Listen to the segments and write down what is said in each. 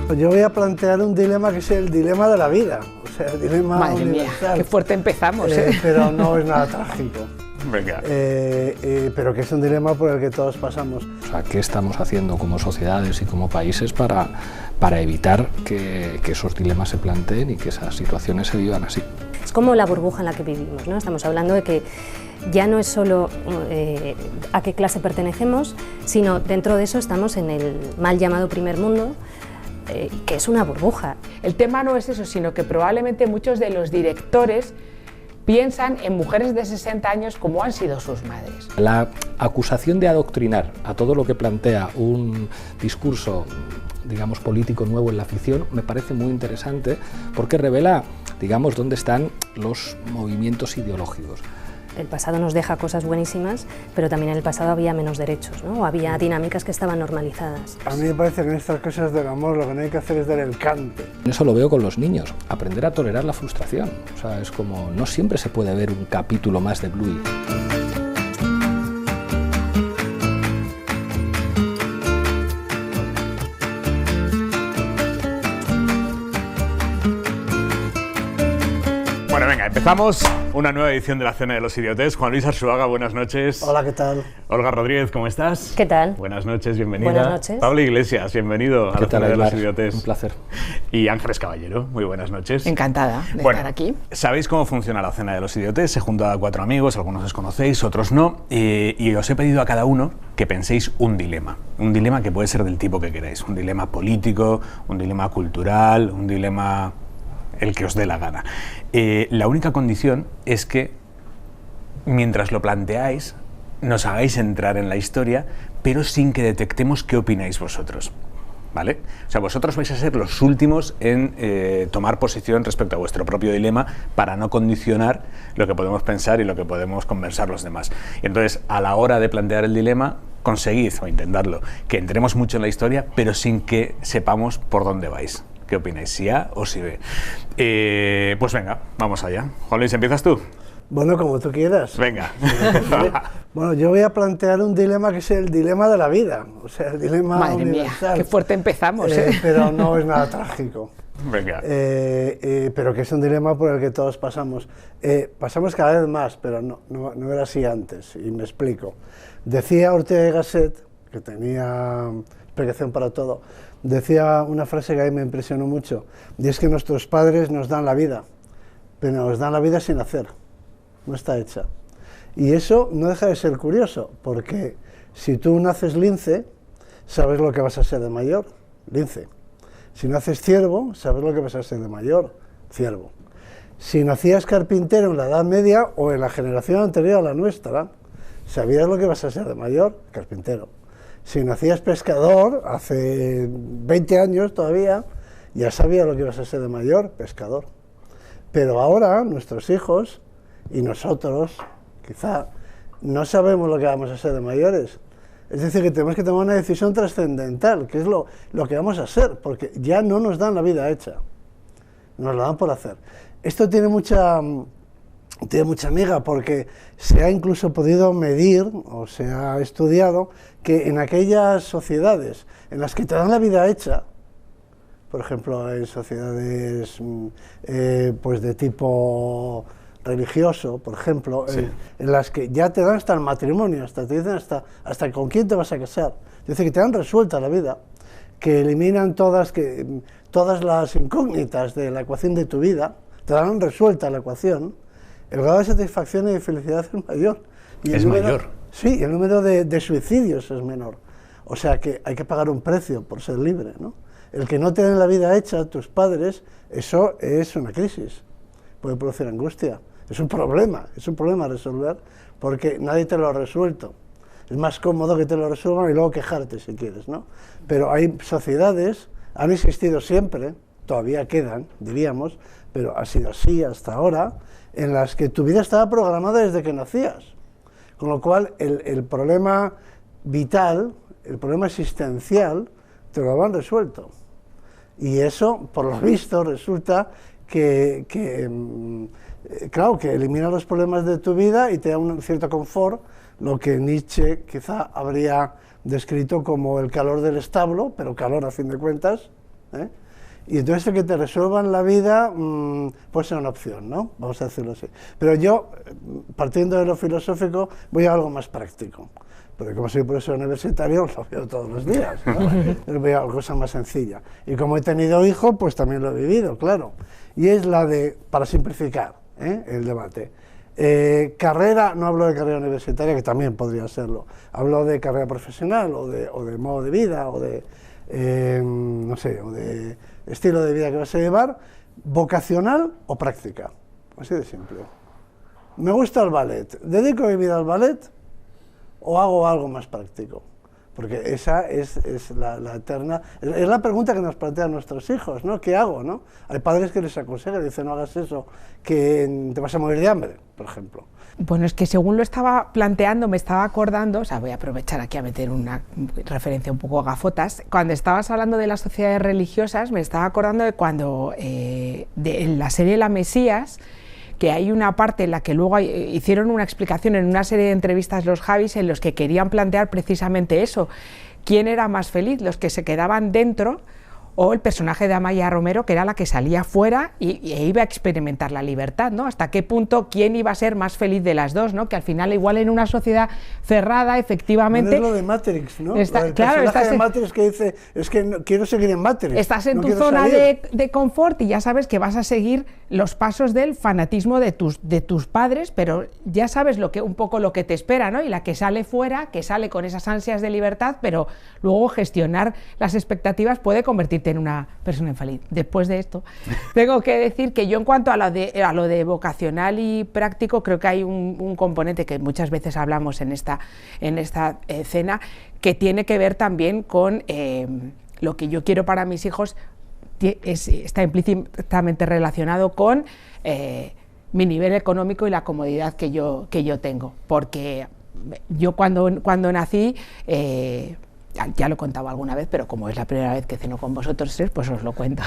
Pues yo voy a plantear un dilema que es el dilema de la vida, o sea, el dilema Madre universal. mía, qué fuerte empezamos, pero no es nada trágico. Venga. Pero que es un dilema por el que todos pasamos. O sea, ¿qué estamos haciendo como sociedades y como países para evitar que esos dilemas se planteen y que esas situaciones se vivan así? Es como la burbuja en la que vivimos, ¿no? Estamos hablando de que ya no es solo a qué clase pertenecemos, sino dentro de eso estamos en el mal llamado primer mundo, que es una burbuja. El tema no es eso, sino que probablemente muchos de los directores piensan en mujeres de 60 años como han sido sus madres. La acusación de adoctrinar a todo lo que plantea un discurso, digamos, político nuevo en la ficción me parece muy interesante porque revela, digamos, dónde están los movimientos ideológicos. El pasado nos deja cosas buenísimas, pero también en el pasado había menos derechos, ¿no? Había dinámicas que estaban normalizadas. A mí me parece que en estas cosas del amor lo que no hay que hacer es dar el cante. Eso lo veo con los niños, aprender a tolerar la frustración. O sea, es como, no siempre se puede ver un capítulo más de Bluey. Bueno, venga, empezamos una nueva edición de la Cena de los Idiotes. Juan Luis Arzuaga, buenas noches. Hola, ¿qué tal? Olga Rodríguez, ¿cómo estás? ¿Qué tal? Buenas noches, bienvenida. Buenas noches. Pablo Iglesias, bienvenido a la Cena de los Idiotes. Un placer. Y Ángeles Caballero, muy buenas noches. Encantada de estar aquí. ¿Sabéis cómo funciona la Cena de los Idiotes? Se junta a 4 amigos, algunos os conocéis, otros no, y os he pedido a cada uno que penséis un dilema que puede ser del tipo que queráis, un dilema político, un dilema cultural, un dilema el que os dé la gana. La única condición es que mientras lo planteáis nos hagáis entrar en la historia, pero sin que detectemos qué opináis vosotros, ¿vale? O sea, vosotros vais a ser los últimos en tomar posición respecto a vuestro propio dilema para no condicionar lo que podemos pensar y lo que podemos conversar los demás. Y entonces, a la hora de plantear el dilema, conseguid, o intentadlo, que entremos mucho en la historia, pero sin que sepamos por dónde vais. ¿Qué opináis? ¿Si A o si B? Pues venga, vamos allá. Juan Luis, ¿empiezas tú? Bueno, como tú quieras. Venga. Bueno, yo voy a plantear un dilema que es el dilema de la vida, o sea, el dilema Madre universal. mía, qué fuerte empezamos, Pero no es nada trágico. Venga. Pero que es un dilema por el que todos pasamos. Pasamos cada vez más, pero no era así antes, y me explico. Decía Ortega y Gasset, que tenía explicación para todo, decía una frase que a mí me impresionó mucho, y es que nuestros padres nos dan la vida, pero nos dan la vida sin hacer, no está hecha. Y eso no deja de ser curioso, porque si tú naces lince, sabes lo que vas a ser de mayor, lince. Si naces ciervo, sabes lo que vas a ser de mayor, ciervo. Si nacías carpintero en la Edad Media o en la generación anterior a la nuestra, sabías lo que vas a ser de mayor, carpintero. Si nacías pescador, hace 20 años todavía, ya sabías lo que ibas a ser de mayor, pescador. Pero ahora, nuestros hijos y nosotros, quizá, no sabemos lo que vamos a ser de mayores. Es decir, que tenemos que tomar una decisión trascendental, que es lo que vamos a hacer, porque ya no nos dan la vida hecha, nos la dan por hacer. Esto tiene mucha miga, porque se ha incluso podido medir, o se ha estudiado, que en aquellas sociedades en las que te dan la vida hecha, por ejemplo, en sociedades pues de tipo religioso, por ejemplo, sí, en las que ya te dan hasta el matrimonio, hasta te dicen hasta con quién te vas a casar, dice que te dan resuelta la vida, que eliminan todas las incógnitas de la ecuación de tu vida, te dan resuelta la ecuación, el grado de satisfacción y de felicidad es mayor. Y ¿Es mayor? Sí, el número de suicidios es menor. O sea que hay que pagar un precio por ser libre, ¿no? El que no te den la vida hecha tus padres, eso es una crisis, puede producir angustia. Es un problema a resolver, porque nadie te lo ha resuelto. Es más cómodo que te lo resuelvan y luego quejarte si quieres, ¿no? Pero hay sociedades, han existido siempre, todavía quedan, diríamos, pero ha sido así hasta ahora, en las que tu vida estaba programada desde que nacías. Con lo cual, el problema vital, el problema existencial, te lo han resuelto. Y eso, por lo visto, resulta claro, que elimina los problemas de tu vida y te da un cierto confort, lo que Nietzsche quizá habría descrito como el calor del establo, pero calor a fin de cuentas, ¿eh? Y entonces el que te resuelvan la vida puede ser una opción, ¿no? Vamos a decirlo así. Pero yo, partiendo de lo filosófico, voy a algo más práctico. Porque como soy profesor universitario, lo veo todos los días, ¿no? Voy a una cosa más sencilla. Y como he tenido hijos, pues también lo he vivido, claro. Y es la de, para simplificar el debate, carrera, no hablo de carrera universitaria, que también podría serlo, hablo de carrera profesional, o de modo de vida, o de, no sé, o de estilo de vida que vas a llevar, vocacional o práctica, así de simple. Me gusta el ballet, ¿dedico mi vida al ballet o hago algo más práctico? Porque esa es la eterna, es la pregunta que nos plantean nuestros hijos, ¿no? ¿Qué hago, no? Hay padres que les aconsejan, dicen, no hagas eso, que te vas a morir de hambre, por ejemplo. Bueno, es que según lo estaba planteando, me estaba acordando, o sea, voy a aprovechar aquí a meter una referencia un poco gafotas, cuando estabas hablando de las sociedades religiosas, me estaba acordando de cuando, en la serie La Mesías, que hay una parte en la que luego hicieron una explicación en una serie de entrevistas los Javis en los que querían plantear precisamente eso, quién era más feliz, los que se quedaban dentro o el personaje de Amaya Romero, que era la que salía fuera e iba a experimentar la libertad, ¿no? Hasta qué punto quién iba a ser más feliz de las dos, ¿no? Que al final igual en una sociedad cerrada, efectivamente... No es lo de Matrix, ¿no? Claro, personaje de Matrix que dice, es que no, quiero seguir en Matrix. Estás en tu zona de confort y ya sabes que vas a seguir los pasos del fanatismo de tus padres, pero ya sabes un poco lo que te espera, ¿no? Y la que sale fuera, que sale con esas ansias de libertad, pero luego gestionar las expectativas puede convertirte en una persona infeliz. Después de esto, tengo que decir que yo en cuanto a lo de vocacional y práctico, creo que hay un componente que muchas veces hablamos en esta escena, que tiene que ver también con lo que yo quiero para mis hijos, está implícitamente relacionado con mi nivel económico y la comodidad que yo tengo, porque yo cuando nací, ya lo he contado alguna vez, pero como es la primera vez que ceno con vosotros tres, pues os lo cuento.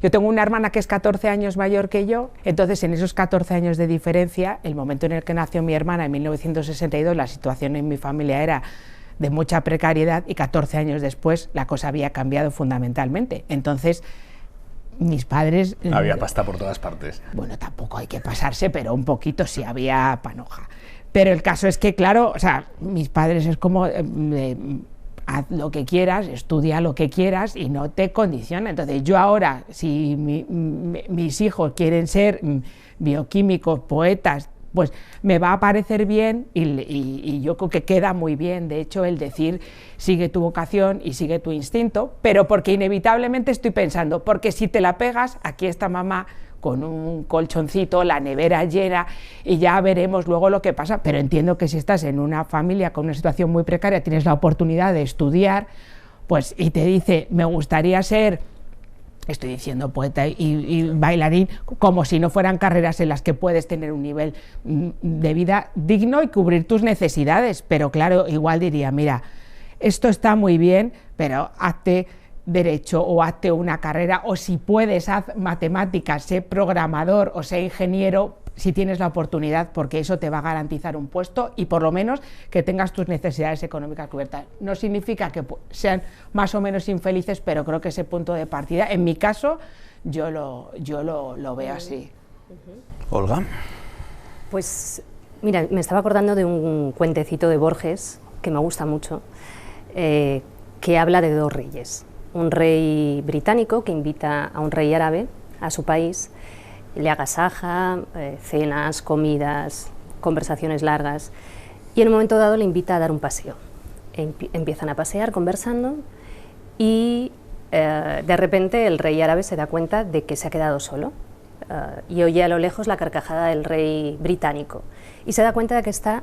Yo tengo una hermana que es 14 años mayor que yo, entonces en esos 14 años de diferencia, el momento en el que nació mi hermana en 1962, la situación en mi familia era de mucha precariedad y 14 años después la cosa había cambiado fundamentalmente. Entonces, mis padres... Había pasta por todas partes. Bueno, tampoco hay que pasarse, pero un poquito sí había panoja. Pero el caso es que, claro, o sea, mis padres es como... haz lo que quieras, estudia lo que quieras y no te condiciona. Entonces yo ahora, si mis hijos quieren ser bioquímicos, poetas, pues me va a parecer bien y yo creo que queda muy bien, de hecho, el decir sigue tu vocación y sigue tu instinto, pero porque inevitablemente estoy pensando, porque si te la pegas, aquí está mamá con un colchoncito, la nevera llena y ya veremos luego lo que pasa, pero entiendo que si estás en una familia con una situación muy precaria, tienes la oportunidad de estudiar, pues y te dice, me gustaría ser, estoy diciendo poeta y bailarín, como si no fueran carreras en las que puedes tener un nivel de vida digno y cubrir tus necesidades, pero claro, igual diría, mira, esto está muy bien, pero hazte derecho o hazte una carrera, o si puedes, haz matemáticas, sé programador o sé ingeniero, si tienes la oportunidad, porque eso te va a garantizar un puesto y por lo menos que tengas tus necesidades económicas cubiertas. No significa que sean más o menos infelices, pero creo que ese punto de partida, en mi caso, yo lo veo así. Olga. Pues mira, me estaba acordando de un cuentecito de Borges que me gusta mucho, que habla de dos reyes. Un rey británico que invita a un rey árabe a su país, le agasaja, cenas, comidas, conversaciones largas, y en un momento dado le invita a dar un paseo. Empiezan a pasear conversando y de repente el rey árabe se da cuenta de que se ha quedado solo y oye a lo lejos la carcajada del rey británico y se da cuenta de que está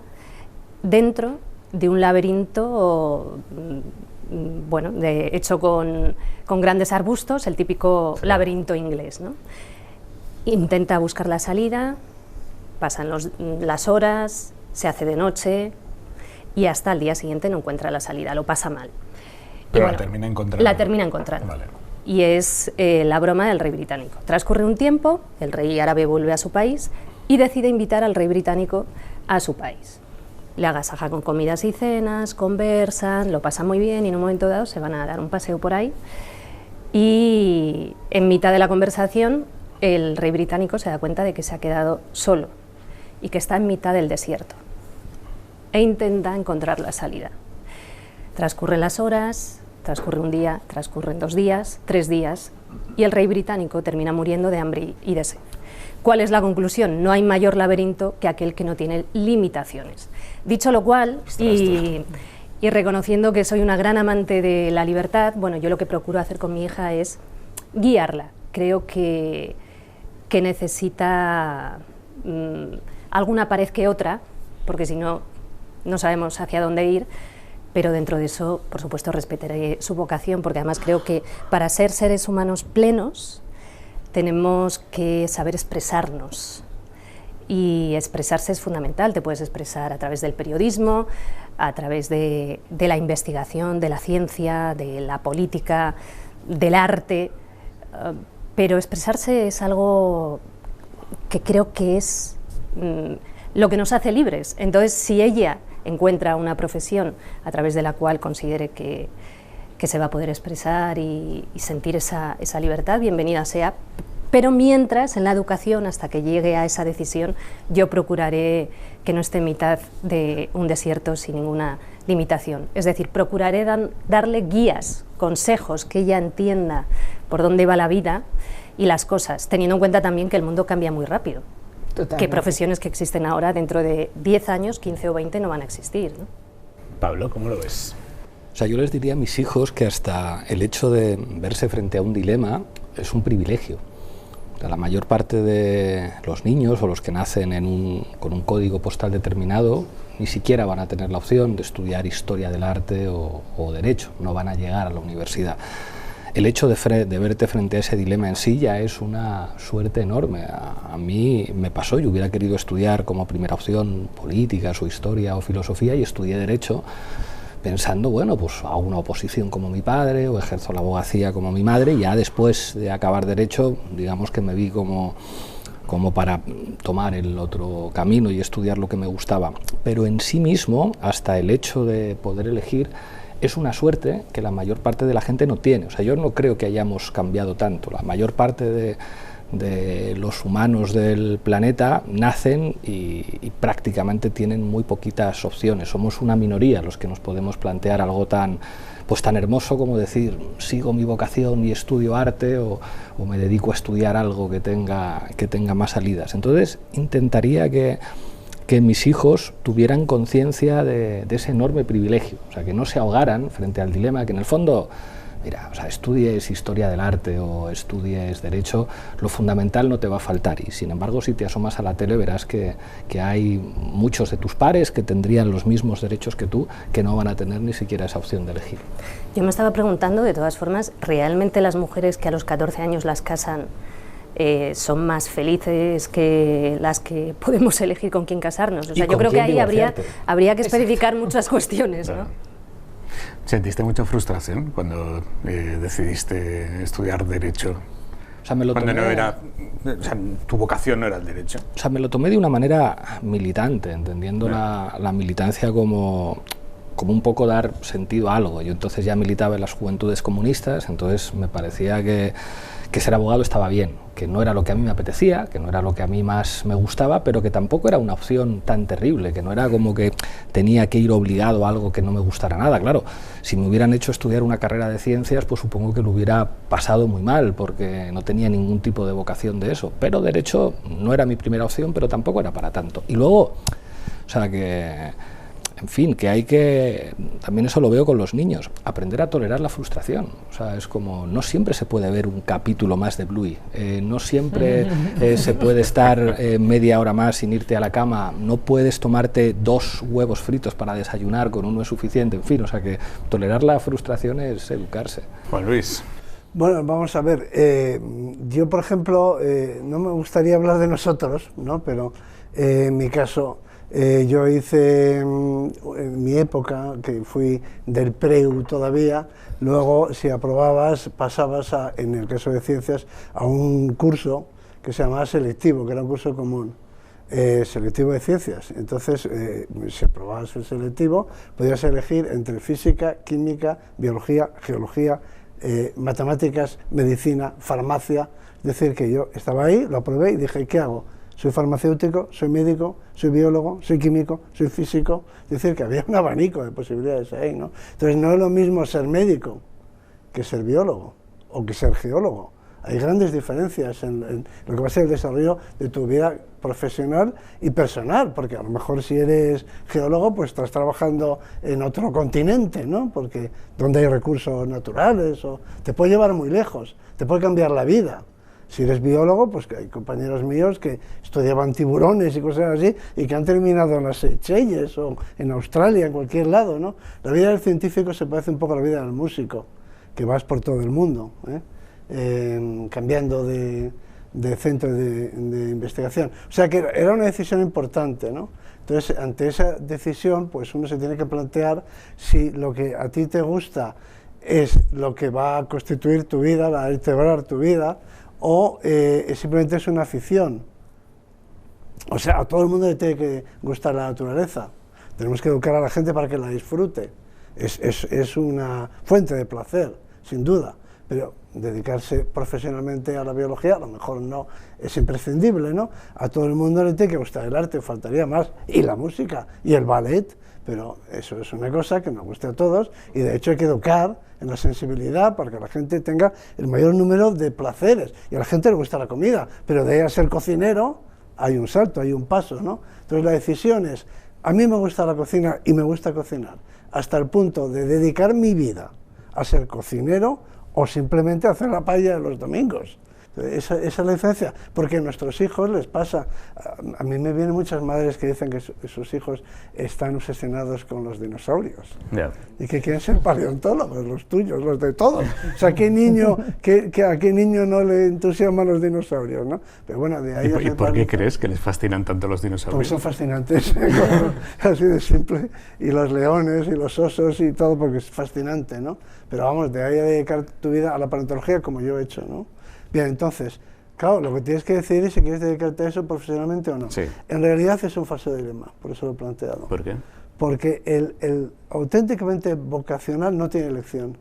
dentro de un laberinto hecho con grandes arbustos, el típico laberinto inglés, ¿no? Intenta buscar la salida, pasan las horas, se hace de noche y hasta el día siguiente no encuentra la salida, lo pasa mal. Pero la termina encontrando. La termina encontrando. Vale. Y es la broma del rey británico. Transcurre un tiempo, el rey árabe vuelve a su país y decide invitar al rey británico a su país. Le agasaja con comidas y cenas, conversan, lo pasan muy bien y en un momento dado se van a dar un paseo por ahí y en mitad de la conversación el rey británico se da cuenta de que se ha quedado solo y que está en mitad del desierto e intenta encontrar la salida. Transcurren las horas, transcurre un día, transcurren 2 días, 3 días y el rey británico termina muriendo de hambre y de sed. ¿Cuál es la conclusión? No hay mayor laberinto que aquel que no tiene limitaciones. Dicho lo cual, y reconociendo que soy una gran amante de la libertad, bueno, yo lo que procuro hacer con mi hija es guiarla. Creo que necesita alguna pared que otra, porque si no, no sabemos hacia dónde ir, pero dentro de eso, por supuesto, respetaré su vocación, porque además creo que para ser seres humanos plenos tenemos que saber expresarnos, y expresarse es fundamental. Te puedes expresar a través del periodismo, a través de la investigación, de la ciencia, de la política, del arte, pero expresarse es algo que creo que es lo que nos hace libres. Entonces, si ella encuentra una profesión a través de la cual considere que se va a poder expresar y sentir esa libertad, bienvenida sea. Pero mientras, en la educación, hasta que llegue a esa decisión, yo procuraré que no esté en mitad de un desierto sin ninguna limitación. Es decir, procuraré darle guías, consejos, que ella entienda por dónde va la vida y las cosas, teniendo en cuenta también que el mundo cambia muy rápido. Totalmente. Que profesiones que existen ahora, dentro de 10 años, 15 o 20, no van a existir, ¿no? Pablo, ¿cómo lo ves? O sea, yo les diría a mis hijos que hasta el hecho de verse frente a un dilema es un privilegio. O sea, la mayor parte de los niños o los que nacen con un código postal determinado ni siquiera van a tener la opción de estudiar historia del arte o derecho, no van a llegar a la universidad. El hecho de verte frente a ese dilema en sí ya es una suerte enorme. A mí me pasó, yo hubiera querido estudiar como primera opción políticas o historia o filosofía y estudié derecho pensando, bueno, pues hago una oposición como mi padre o ejerzo la abogacía como mi madre, y ya después de acabar derecho, digamos que me vi como para tomar el otro camino y estudiar lo que me gustaba. Pero en sí mismo, hasta el hecho de poder elegir, es una suerte que la mayor parte de la gente no tiene. O sea, yo no creo que hayamos cambiado tanto. La mayor parte de los humanos del planeta nacen y prácticamente tienen muy poquitas opciones. Somos una minoría los que nos podemos plantear algo tan hermoso como decir, sigo mi vocación y estudio arte o me dedico a estudiar algo que tenga más salidas. Entonces, intentaría que mis hijos tuvieran conciencia de ese enorme privilegio, o sea, que no se ahogaran frente al dilema, que en el fondo, mira, o sea, estudies historia del arte o estudies derecho, lo fundamental no te va a faltar, y sin embargo, si te asomas a la tele verás que hay muchos de tus pares que tendrían los mismos derechos que tú, que no van a tener ni siquiera esa opción de elegir. Yo me estaba preguntando, de todas formas, ¿realmente las mujeres que a los 14 años las casan son más felices que las que podemos elegir con quién casarnos? O sea, yo creo que ahí habría que especificar muchas cuestiones, ¿no? ¿Sentiste mucha frustración cuando decidiste estudiar Derecho? O sea, tu vocación no era el Derecho. O sea, me lo tomé de una manera militante, entendiendo la militancia como un poco dar sentido a algo. Yo entonces ya militaba en las Juventudes Comunistas, entonces me parecía que ser abogado estaba bien, que no era lo que a mí me apetecía, que no era lo que a mí más me gustaba, pero que tampoco era una opción tan terrible, que no era como que tenía que ir obligado a algo que no me gustara nada. Claro, si me hubieran hecho estudiar una carrera de ciencias, pues supongo que lo hubiera pasado muy mal, porque no tenía ningún tipo de vocación de eso. Pero Derecho no era mi primera opción, pero tampoco era para tanto. Y luego, o sea, en fin, que hay que, también eso lo veo con los niños, aprender a tolerar la frustración. O sea, es como, no siempre se puede ver un capítulo más de Bluey, no siempre se puede estar media hora más sin irte a la cama, no puedes tomarte 2 huevos fritos para desayunar, con uno es suficiente, en fin, o sea que tolerar la frustración es educarse. Juan Luis. Bueno, vamos a ver, yo por ejemplo, no me gustaría hablar de nosotros, ¿no? Pero en mi caso, yo hice en mi época, que fui del PREU todavía, luego si aprobabas pasabas, en el caso de ciencias, a un curso que se llamaba selectivo, que era un curso común, selectivo de ciencias. Entonces, si aprobabas el selectivo, podías elegir entre física, química, biología, geología, matemáticas, medicina, farmacia. Es decir, que yo estaba ahí, lo aprobé y dije, ¿qué hago? Soy farmacéutico, soy médico, soy biólogo, soy químico, soy físico. Es decir, que había un abanico de posibilidades ahí, ¿no? Entonces no es lo mismo ser médico que ser biólogo o que ser geólogo. Hay grandes diferencias en lo que va a ser el desarrollo de tu vida profesional y personal, porque a lo mejor si eres geólogo, pues estás trabajando en otro continente, ¿no? Porque donde hay recursos naturales, o te puede llevar muy lejos, te puede cambiar la vida. Si eres biólogo, pues que hay compañeros míos que estudiaban tiburones y cosas así, y que han terminado en las Seychelles o en Australia, en cualquier lado, ¿no? La vida del científico se parece un poco a la vida del músico, que vas por todo el mundo, cambiando de centro de investigación. O sea que era una decisión importante, ¿no? Entonces, ante esa decisión, pues uno se tiene que plantear si lo que a ti te gusta es lo que va a constituir tu vida, va a vertebrar tu vida, o simplemente es una afición. O sea, a todo el mundo le tiene que gustar la naturaleza. Tenemos que educar a la gente para que la disfrute. Es una fuente de placer, sin duda, pero dedicarse profesionalmente a la biología a lo mejor no es imprescindible, ¿no? A todo el mundo le tiene que gustar el arte, faltaría más, y la música, y el ballet, pero eso es una cosa que nos gusta a todos, y de hecho hay que educar en la sensibilidad para que la gente tenga el mayor número de placeres, y a la gente le gusta la comida, pero de ahí a ser cocinero hay un salto, hay un paso, ¿no? Entonces la decisión es, a mí me gusta la cocina y me gusta cocinar, hasta el punto de dedicar mi vida a ser cocinero o simplemente hacer la paella los domingos. Esa es la diferencia, porque a nuestros hijos les pasa, a mí me vienen muchas madres que dicen que sus hijos están obsesionados con los dinosaurios, y que quieren ser paleontólogos, los tuyos, los de todos. O sea, ¿a qué niño no le entusiasman los dinosaurios, no? Pero bueno, de ahí ¿Y por qué crees que les fascinan tanto los dinosaurios? Porque son fascinantes, así de simple, y los leones, y los osos, y todo, porque es fascinante, ¿no? Pero vamos, de ahí a dedicar tu vida a la paleontología como yo he hecho, ¿no? Bien, entonces, claro, lo que tienes que decidir es si quieres dedicarte a eso profesionalmente o no. Sí. En realidad es un falso dilema, por eso lo he planteado. ¿Por qué? Porque el auténticamente vocacional no tiene elección.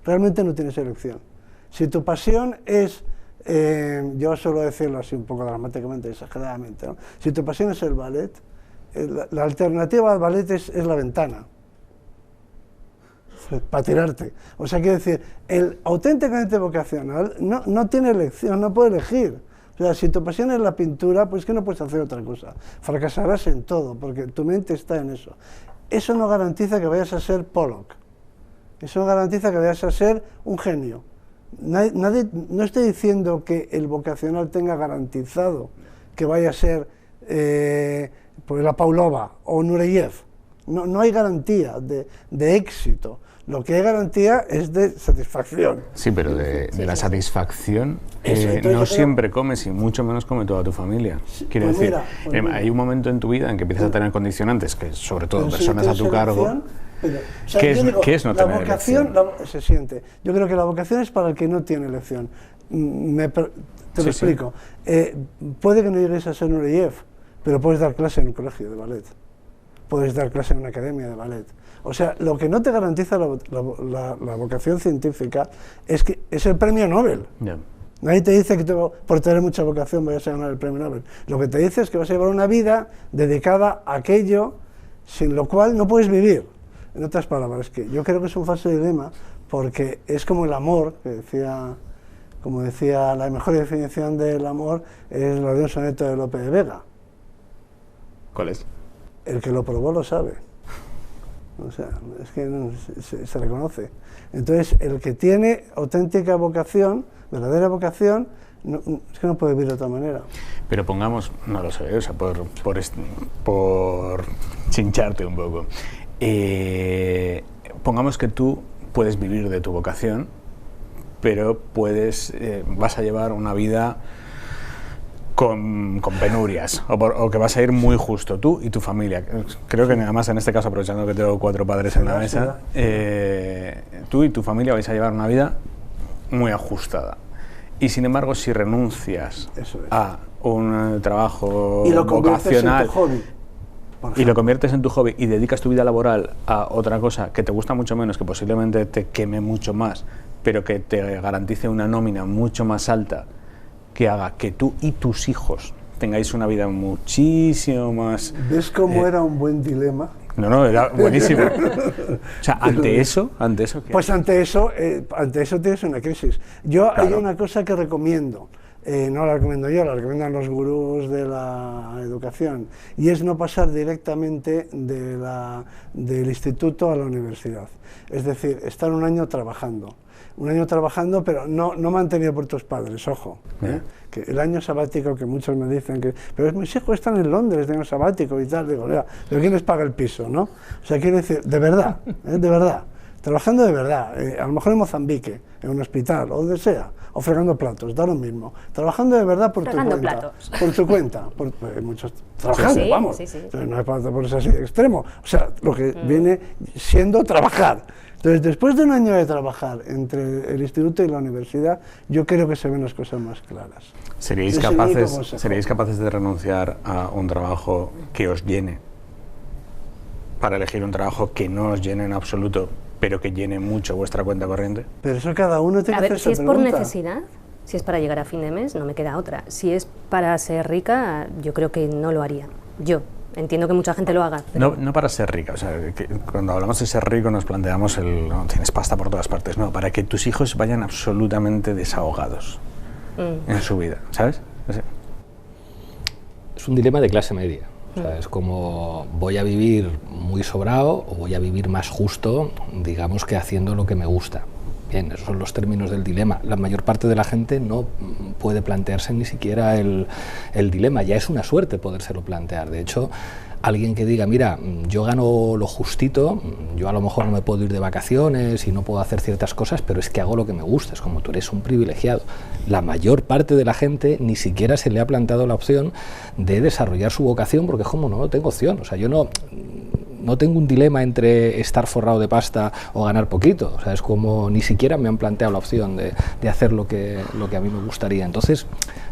Realmente no tienes elección. Si tu pasión es, yo suelo decirlo así un poco dramáticamente, exageradamente, ¿no? Si tu pasión es el ballet, la alternativa al ballet es la ventana, para tirarte. O sea, quiero decir, el auténticamente vocacional no tiene elección, no puede elegir. O sea, si tu pasión es la pintura, pues que no puedes hacer otra cosa. Fracasarás en todo, porque tu mente está en eso. Eso no garantiza que vayas a ser Pollock. Eso no garantiza que vayas a ser un genio. No estoy diciendo que el vocacional tenga garantizado que vaya a ser pues la Pavlova o Nureyev. No hay garantía de éxito. Lo que hay garantía es de satisfacción. Sí, pero de la satisfacción no siempre comes y mucho menos come toda tu familia. Quiero decir, hay un momento en tu vida en que empiezas a tener condicionantes, que sobre todo personas a tu cargo. ¿Qué es no tener elección? Se siente. Yo creo que la vocación es para el que no tiene elección. Te lo explico. Puede que no llegues a ser Nureyev, pero puedes dar clase en un colegio de ballet. Puedes dar clase en una academia de ballet. O sea, lo que no te garantiza la vocación científica es el premio Nobel. Yeah. Nadie te dice que por tener mucha vocación vayas a ganar el premio Nobel. Lo que te dice es que vas a llevar una vida dedicada a aquello sin lo cual no puedes vivir. En otras palabras, que yo creo que es un falso dilema, porque es como el amor, como decía, la mejor definición del amor es la de un soneto de Lope de Vega. ¿Cuál es? El que lo probó lo sabe. O sea, es que se reconoce. Entonces, el que tiene auténtica vocación, verdadera vocación, es que no puede vivir de otra manera. Pero pongamos, no lo sé, o sea, por chincharte un poco, pongamos que tú puedes vivir de tu vocación, pero vas a llevar una vida con penurias, o que vas a ir muy justo, tú y tu familia. Creo que además en este caso, aprovechando que tengo 4 padres en la mesa, tú y tu familia vais a llevar una vida muy ajustada. Y sin embargo, si renuncias a un trabajo vocacional y lo conviertes en tu hobby y dedicas tu vida laboral a otra cosa que te gusta mucho menos, que posiblemente te queme mucho más, pero que te garantice una nómina mucho más alta, que haga que tú y tus hijos tengáis una vida muchísimo más... ¿Ves cómo era un buen dilema? No, era buenísimo. O sea, ante eso ¿qué? Pues ante eso tienes una crisis. Hay una cosa que recomiendo, no la recomiendo yo, la recomiendan los gurús de la educación, y es no pasar directamente del instituto a la universidad. Es decir, estar un año trabajando, pero no mantenido por tus padres, ojo. Que el año sabático, que muchos me dicen que, pero mis hijos están en Londres de año sabático y tal, digo, pero ¿quién les paga el piso, no? O sea, quiero decir, de verdad, trabajando de verdad, a lo mejor en Mozambique, en un hospital, o donde sea, o fregando platos, da lo mismo, trabajando de verdad por fregando tu cuenta. Platos. Por tu cuenta, muchos trabajando, sí, vamos, sí. Entonces, no es para ponerse así de extremo, o sea, lo que viene siendo trabajar. Entonces, después de un año de trabajar entre el instituto y la universidad, yo creo que se ven las cosas más claras. ¿Seríais capaces de renunciar a un trabajo que os llene para elegir un trabajo que no os llene en absoluto, pero que llene mucho vuestra cuenta corriente? Pero eso cada uno tiene que hacer si es pregunta. por necesidad, si es para llegar a fin de mes, no me queda otra. Si es para ser rica, yo creo que no lo haría. Yo entiendo que mucha gente lo haga. Pero... No para ser rica, o sea, que cuando hablamos de ser rico nos planteamos no tienes pasta por todas partes, no, para que tus hijos vayan absolutamente desahogados en su vida, ¿sabes? Es un dilema de clase media. O sea, es como, voy a vivir muy sobrado o voy a vivir más justo, digamos que haciendo lo que me gusta. Bien, esos son los términos del dilema. La mayor parte de la gente no puede plantearse ni siquiera el dilema. Ya es una suerte podérselo plantear. De hecho, alguien que diga, mira, yo gano lo justito, yo a lo mejor no me puedo ir de vacaciones y no puedo hacer ciertas cosas, pero es que hago lo que me gusta, es como tú eres un privilegiado. La mayor parte de la gente ni siquiera se le ha planteado la opción de desarrollar su vocación, porque es como, no tengo opción. O sea, yo no tengo un dilema entre estar forrado de pasta o ganar poquito. O sea, es como ni siquiera me han planteado la opción de hacer lo que a mí me gustaría. Entonces,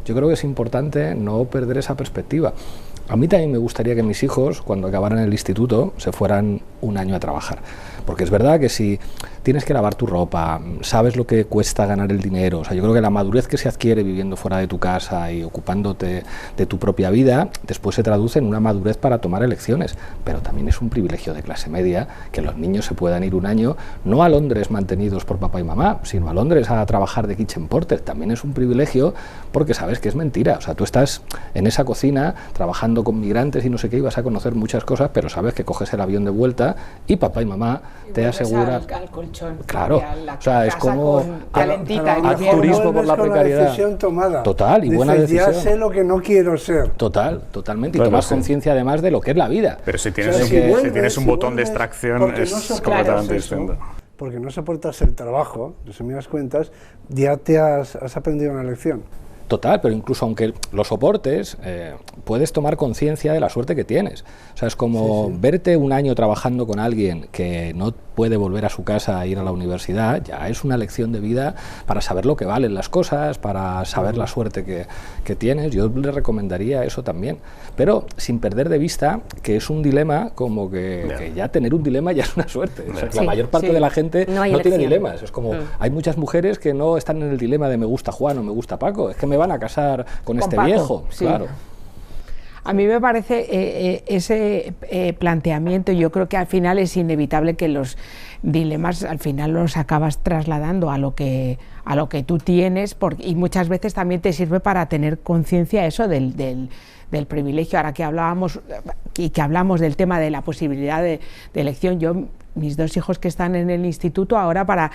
yo creo que es importante no perder esa perspectiva. A mí también me gustaría que mis hijos, cuando acabaran el instituto, se fueran un año a trabajar. Porque es verdad que si tienes que lavar tu ropa, sabes lo que cuesta ganar el dinero, o sea, yo creo que la madurez que se adquiere viviendo fuera de tu casa y ocupándote de tu propia vida, después se traduce en una madurez para tomar elecciones. Pero también es un privilegio de clase media que los niños se puedan ir un año, no a Londres mantenidos por papá y mamá, sino a Londres a trabajar de kitchen porter. También es un privilegio porque sabes que es mentira. O sea, tú estás en esa cocina trabajando con migrantes y no sé qué, y vas a conocer muchas cosas, pero sabes que coges el avión de vuelta y papá y mamá te asegura... al colchón, claro, o sea, es como calentita, al turismo por la precariedad. La decisión tomada. Total, y dices, buena decisión. Ya sé lo que no quiero ser. Totalmente, Claro, y tomas sí. conciencia además de lo que es la vida. Pero si O tienes, sea, si vuelves, tienes un si botón de vuelves, extracción porque es no soportas completamente eso, distinto. porque no soportas el trabajo, resumidas cuentas, ya te has aprendido una lección. Total, pero incluso aunque lo soportes, puedes tomar conciencia de la suerte que tienes. O sea, es como verte un año trabajando con alguien que no puede volver a su casa a ir a la universidad, ya es una lección de vida para saber lo que valen las cosas, para saber la suerte que tienes. Yo le recomendaría eso también, pero sin perder de vista que es un dilema, como que ya tener un dilema ya es una suerte. O sea, que la mayor parte de la gente no tiene dilemas. Es como, hay muchas mujeres que no están en el dilema de me gusta Juan o me gusta Paco, es que me van a casar con este Paco, viejo, sí. claro. A mí me parece ese planteamiento, yo creo que al final es inevitable que los dilemas al final los acabas trasladando a lo que tú tienes, y muchas veces también te sirve para tener conciencia eso del privilegio. Ahora que hablamos del tema de la posibilidad de elección, yo mis dos hijos que están en el instituto ahora para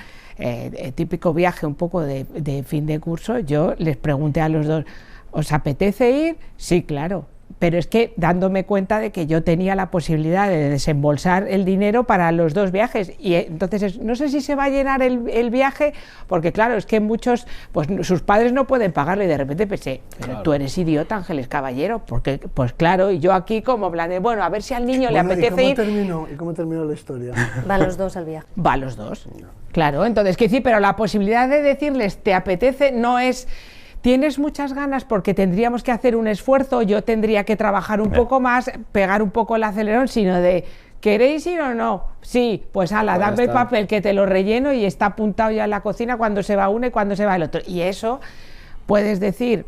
típico viaje un poco de fin de curso, yo les pregunté a los dos, ¿os apetece ir? Sí, claro. Pero es que dándome cuenta de que yo tenía la posibilidad de desembolsar el dinero para los dos viajes, y entonces no sé si se va a llenar el viaje, porque claro, es que muchos, pues sus padres no pueden pagarlo, y de repente pensé, pero claro, tú eres idiota, Ángeles Caballero, porque pues claro, y yo aquí como plan de, bueno, a ver si al niño le apetece ir. ¿Y cómo terminó la historia? Van los dos al viaje. Va los dos, claro, entonces, ¿qué decir? Pero la posibilidad de decirles, ¿te apetece? No es... Tienes muchas ganas porque tendríamos que hacer un esfuerzo, yo tendría que trabajar un poco más, pegar un poco el acelerón, sino de ¿queréis ir o no? Sí, pues ala, Pues ya dame el está. papel que te lo relleno y está apuntado ya en la cocina cuando se va uno y cuando se va el otro. Y eso puedes decir,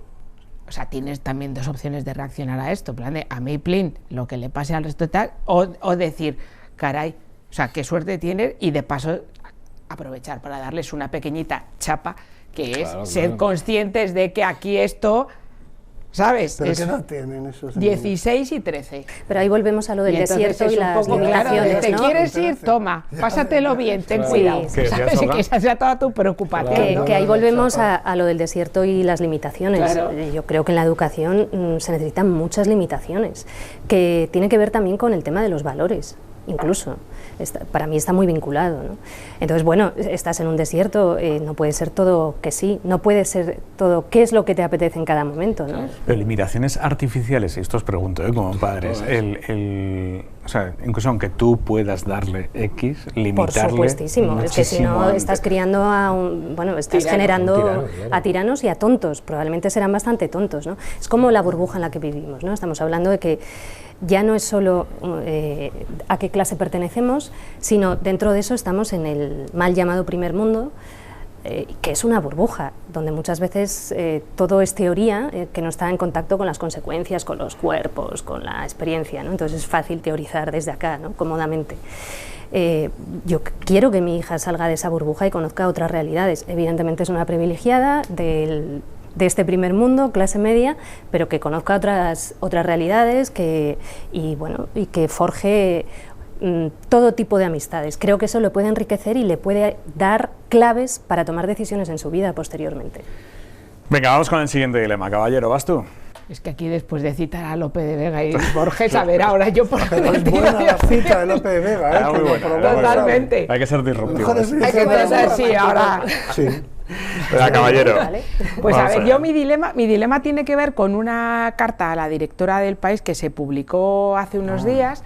o sea, tienes también dos opciones de reaccionar a esto, en plan de a mí, plin, lo que le pase al resto de tal, o decir, caray, o sea, qué suerte tienes, y de paso aprovechar para darles una pequeñita chapa, que es Claro, ser claro. conscientes de que aquí esto, ¿sabes? ¿Pero Es qué edad tienen esos niños? 16 y 13. Pero ahí volvemos a lo del Y entonces desierto es y un las poco, claro, limitaciones, ¿te ¿no? quieres ir? Toma, pásatelo bien, ten cuidado. Sí. ¿Qué ¿Sabes? decías, Olga? Que esa sea toda tu preocupación. Que ahí volvemos a lo del desierto y las limitaciones. Claro. Yo creo que en la educación se necesitan muchas limitaciones, que tiene que ver también con el tema de los valores, incluso. Para mí está muy vinculado, ¿no? Entonces, bueno, estás en un desierto, no puede ser todo que sí, no puede ser todo qué es lo que te apetece en cada momento, ¿no? Pero limitaciones artificiales, y esto os pregunto, como padres, o sea, incluso aunque tú puedas darle X, limitarle. Por supuestísimo, es que si no muchísimo estás criando a estás Tirano. generando Un tirano, claro. a tiranos y a tontos, probablemente serán bastante tontos, ¿no? Es como la burbuja en la que vivimos, ¿no? Estamos hablando de que ya no es solo a qué clase pertenecemos, sino dentro de eso estamos en el mal llamado primer mundo, que es una burbuja, donde muchas veces todo es teoría, que no está en contacto con las consecuencias, con los cuerpos, con la experiencia, ¿no? Entonces es fácil teorizar desde acá, ¿no? Cómodamente. Yo quiero que mi hija salga de esa burbuja y conozca otras realidades. Evidentemente es una privilegiada de este primer mundo, clase media, pero que conozca otras realidades y que forje todo tipo de amistades. Creo que eso le puede enriquecer y le puede dar claves para tomar decisiones en su vida posteriormente. Venga, vamos con el siguiente dilema. Caballero, ¿vas tú? Es que aquí después de citar a Lope de Vega y Borges, a ver ahora yo por Pero es buena la cita de Lope de Vega, Era muy que lo buena, promueve, totalmente. Hay que ser ¿sabes? disruptivos. Mejor hay que pensar, sí, ahora. Sí. Venga, caballero. Vale. Pues Vamos a ver, allá. yo mi dilema tiene que ver con una carta a la directora del País que se publicó hace unos días,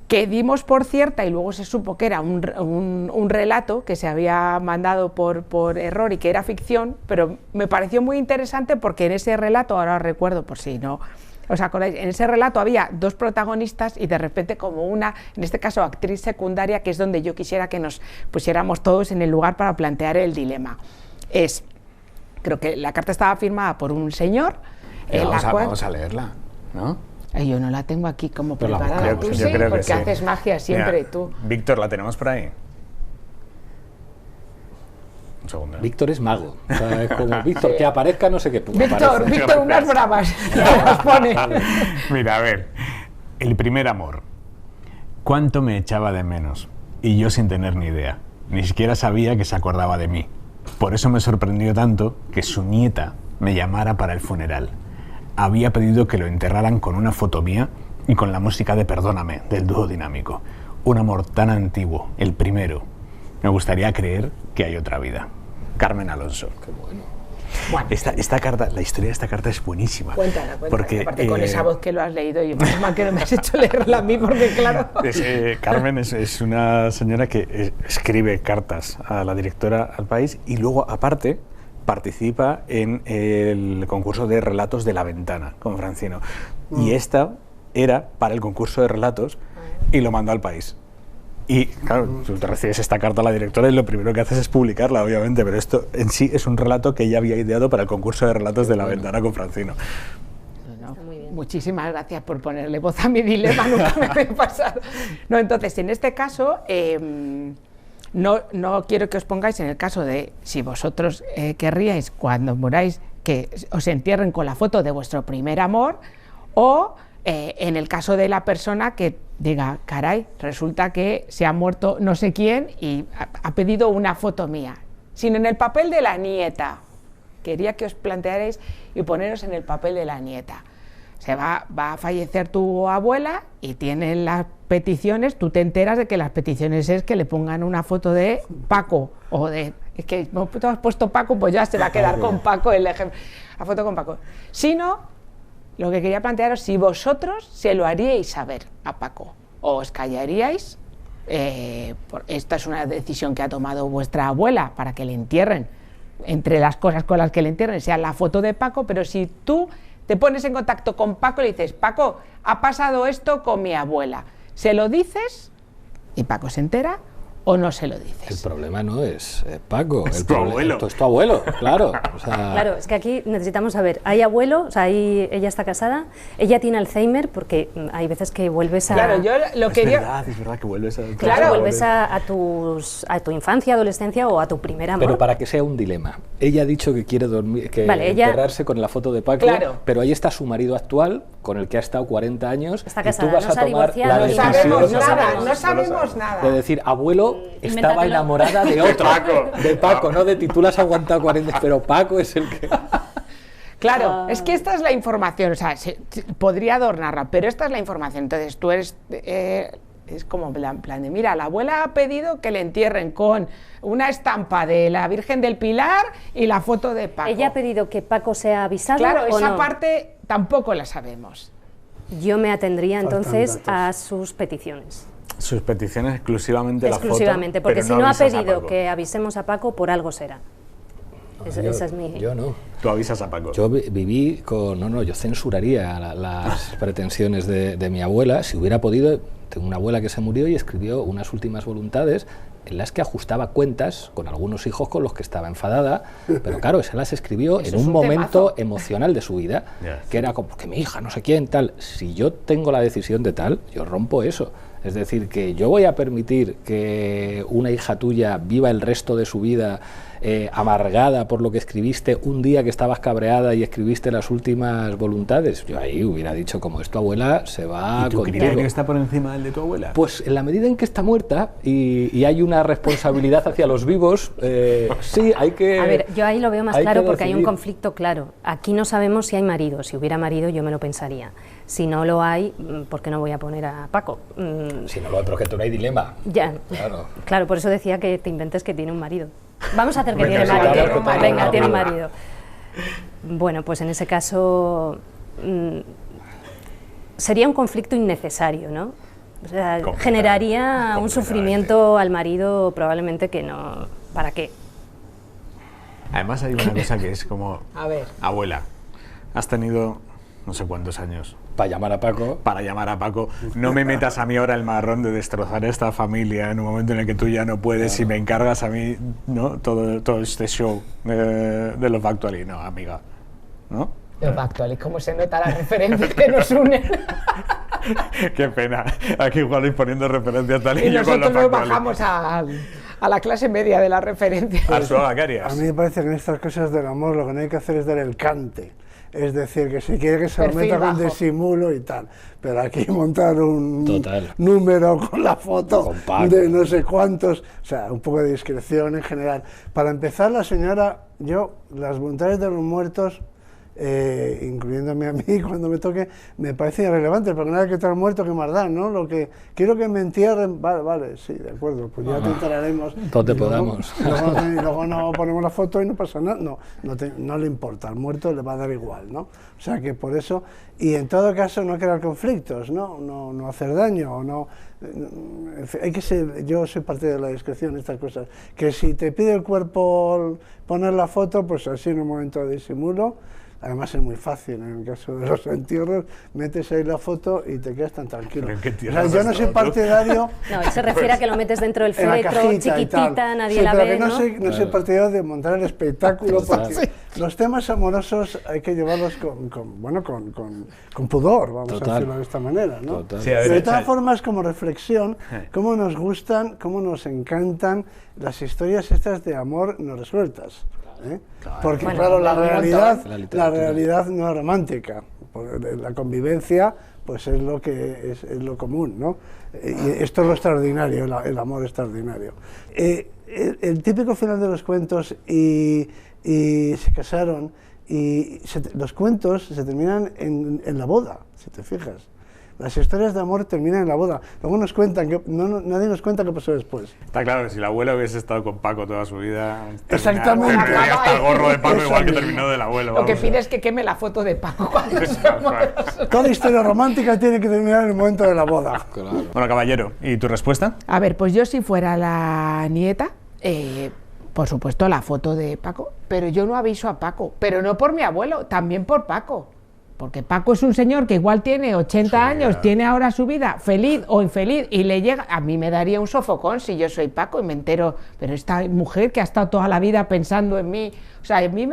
que dimos por cierta y luego se supo que era un relato que se había mandado por error y que era ficción, pero me pareció muy interesante porque en ese relato, ahora os recuerdo por si no os acordáis, en ese relato había dos protagonistas y de repente como una, en este caso actriz secundaria, que es donde yo quisiera que nos pusiéramos todos en el lugar para plantear el dilema. Creo que la carta estaba firmada por un señor, en la cual... Vamos a leerla, ¿no? Ay, yo no la tengo aquí como Pero la preparada. buscamos. Tú Yo sí, creo que porque sí. haces magia siempre, Mira, tú. Víctor, ¿la tenemos por ahí? Un segundo. Víctor es mago. O sea, es como Víctor, que aparezca no sé qué. Pues Víctor, aparece. Víctor, unas bravas. Ya las pone. Mira, a ver, el primer amor. ¿Cuánto me echaba de menos? Y yo sin tener ni idea. Ni siquiera sabía que se acordaba de mí. Por eso me sorprendió tanto que su nieta me llamara para el funeral. Había pedido que lo enterraran con una foto mía y con la música de Perdóname, del dúo dinámico. Un amor tan antiguo, el primero. Me gustaría creer que hay otra vida. Carmen Alonso. Bueno, Esta carta, la historia de esta carta es buenísima. cuéntala. Porque, Aparte con esa voz que lo has leído, yo menos mal que no me has hecho leerla a mí, porque claro... Carmen es una señora que escribe cartas a la directora al País y luego, aparte, participa en el concurso de relatos de La Ventana con Francino. Y esta era para el concurso de relatos y lo mandó al País. Y claro, tú te recibes esta carta a la directora y lo primero que haces es publicarla, obviamente, pero esto en sí es un relato que ella había ideado para el concurso de relatos de La Ventana con Francino. No, muchísimas gracias por ponerle voz a mi dilema, nunca me había pasado. No, entonces, en este caso, no quiero que os pongáis en el caso de, si vosotros querríais, cuando moráis, que os entierren con la foto de vuestro primer amor, o en el caso de la persona que diga, caray, resulta que se ha muerto no sé quién y ha pedido una foto mía, sino en el papel de la nieta. Quería que os plantearais y poneros en el papel de la nieta. Va a fallecer tu abuela y tienen las peticiones, tú te enteras de que las peticiones es que le pongan una foto de Paco, o de, es que no tú has puesto Paco, pues ya se va a quedar con Paco el ejemplo, la foto con Paco. Si no, lo que quería plantearos, si vosotros se lo haríais saber a Paco, o os callaríais, esta es una decisión que ha tomado vuestra abuela para que le entierren, entre las cosas con las que le entierren sea la foto de Paco, pero si tú te pones en contacto con Paco y le dices, Paco, ha pasado esto con mi abuela, ¿se lo dices Y Paco se entera o no se lo El dices. problema no es Paco, Es tu abuelo. Es tu abuelo, claro. O sea, Claro, es que aquí necesitamos saber, hay abuelo, o sea, ella está casada, ella tiene Alzheimer, porque hay veces que vuelves a... Claro, yo lo quería... Es verdad que vuelves a... Claro, vuelves a tu infancia, adolescencia o a tu primer amor. pero para que sea un dilema. Ella ha dicho que quiere dormir, que Vale, ella- enterrarse con la foto de Paco, Claro. pero ahí está su marido actual, con el que ha estado 40 años, Está y casada, tú vas no a se ha tomar divorciado, la ni No nada. decisión sabemos no nada, sabemos. no sabemos de nada. decir, abuelo estaba Invéntatelo. enamorada de otro, de Paco, no de ti, tú la has aguantado 40, pero Paco es el que... Claro, es que esta es la información, o sea, podría adornarla, pero esta es la información. Entonces tú eres, es como en plan de, mira, la abuela ha pedido que le entierren con una estampa de la Virgen del Pilar y la foto de Paco. ¿Ella ha pedido que Paco sea avisado Claro, o esa no? parte tampoco la sabemos. Yo me atendría Faltan entonces datos. a sus peticiones. Sus peticiones exclusivamente la foto. Exclusivamente, porque pero si no ha avisas a pedido Paco. que avisemos a Paco, por algo será. Esa es mi... Yo no. Tú avisas a Paco. Yo viví con... No, yo censuraría las pretensiones de mi abuela. Si hubiera podido, tengo una abuela que se murió y escribió unas últimas voluntades en las que ajustaba cuentas con algunos hijos con los que estaba enfadada, pero claro, se las escribió Eso en es un un momento temazo. emocional de su vida, Ya. que era como que mi hija, no sé quién, tal. Si yo tengo la decisión de tal, yo rompo eso. Es decir, que yo voy a permitir que una hija tuya viva el resto de su vida amargada por lo que escribiste un día que estabas cabreada y escribiste las últimas voluntades. Yo ahí hubiera dicho, como es tu abuela, se va ¿Y tu contigo. criterio está por encima del de tu abuela? Pues en la medida en que está muerta y hay una responsabilidad hacia los vivos, sí, hay que... A ver, yo ahí lo veo más hay claro que porque hay un decidir. conflicto claro. Aquí no sabemos si hay marido. Si hubiera marido yo me lo pensaría. Si no lo hay, ¿por qué no voy a poner a Paco? Si no lo hay, pero que tú no hay dilema. Ya. Claro. Claro, por eso decía que te inventes que tiene un marido. Vamos a hacer que Venga, tiene sí, marido. claro, total, Venga, claro, tiene claro. marido. Bueno, pues en ese caso sería un conflicto innecesario, ¿no? O sea, generaría un sufrimiento al marido probablemente que no... ¿Para qué? Además hay una cosa que es como... A ver. Abuela, has tenido no sé cuántos años Para llamar a Paco. para llamar a Paco. No me metas a mí ahora el marrón de destrozar esta familia en un momento en el que tú ya no puedes y me encargas a mí, ¿no? Todo este show de Love Actually. No, amiga, ¿no? Love Actually, ¿cómo se nota la referencia que nos une? Qué pena. Aquí Juan Luis poniendo referencias tal Y yo con nosotros Love nos Actually. bajamos a la clase media de la referencia. Arzuaga, ¿qué A harías? mí me parece que en estas cosas del amor lo que no hay que hacer es dar el cante. Es decir, que si quiere que se lo Perfil meta con bajo. disimulo y tal. Pero aquí montar un Total. número con la foto Con Paco. de no sé cuántos, o sea, un poco de discreción en general. Para empezar, la señora, yo, las voluntades de los muertos, incluyéndome a mí cuando me toque, me parece irrelevante, porque nada que estar muerto que más da, ¿no? Lo que quiero que me entierren, vale, sí, de acuerdo, pues ya te enteraremos. Donde Y luego- podamos. y luego no ponemos la foto y no pasa nada, no le importa, al muerto le va a dar igual, ¿no? O sea que por eso, y en todo caso no crear conflictos, no hacer daño, o no... En fin, hay que ser, yo soy parte de la discreción, estas cosas, que si te pide el cuerpo poner la foto, pues así en un momento de disimulo. Además es muy fácil, en el caso de los entierros, metes ahí la foto y te quedas tan tranquilo. ¿Pero en qué O sea, entierros yo has no soy estado tú? partidario... No, él se refiere a que lo metes dentro del en la féretro, cajita y chiquitita, tal. nadie Sí, la pero ve, que no ¿no? soy, no soy partidario de montar el espectáculo, Total. porque los temas amorosos hay que llevarlos con pudor, vamos Total. a decirlo de esta manera, ¿no? Total. Sí, a ver, Pero de todas Chai. formas, como reflexión, cómo nos gustan, cómo nos encantan las historias estas de amor no resueltas. ¿eh? Porque Bueno, claro, la un montón. realidad, La la literatura. realidad no es romántica. Porque la convivencia pues es lo que es lo común, ¿no? Y esto es lo extraordinario, el amor extraordinario. El típico final de los cuentos y se casaron y los cuentos se terminan en la boda, si te fijas. Las historias de amor terminan en la boda. Luego nos cuentan que nadie nos cuenta qué pasó después. Está claro que si la abuela hubiese estado con Paco toda su vida... Exactamente. Terminaría hasta el gorro de Paco Eso igual que mismo. terminó del abuelo. Lo que vamos. pide es que queme la foto de Paco cuando se muera. Toda historia romántica tiene que terminar en el momento de la boda. Claro. Bueno, caballero, ¿y tu respuesta? A ver, pues yo si fuera la nieta, por supuesto la foto de Paco, pero yo no aviso a Paco, pero no por mi abuelo, también por Paco. porque Paco es un señor que igual tiene 80 años, tiene ahora su vida feliz o infeliz y le llega, a mí me daría un sofocón si yo soy Paco y me entero, pero esta mujer que ha estado toda la vida pensando en mí, o sea, en mí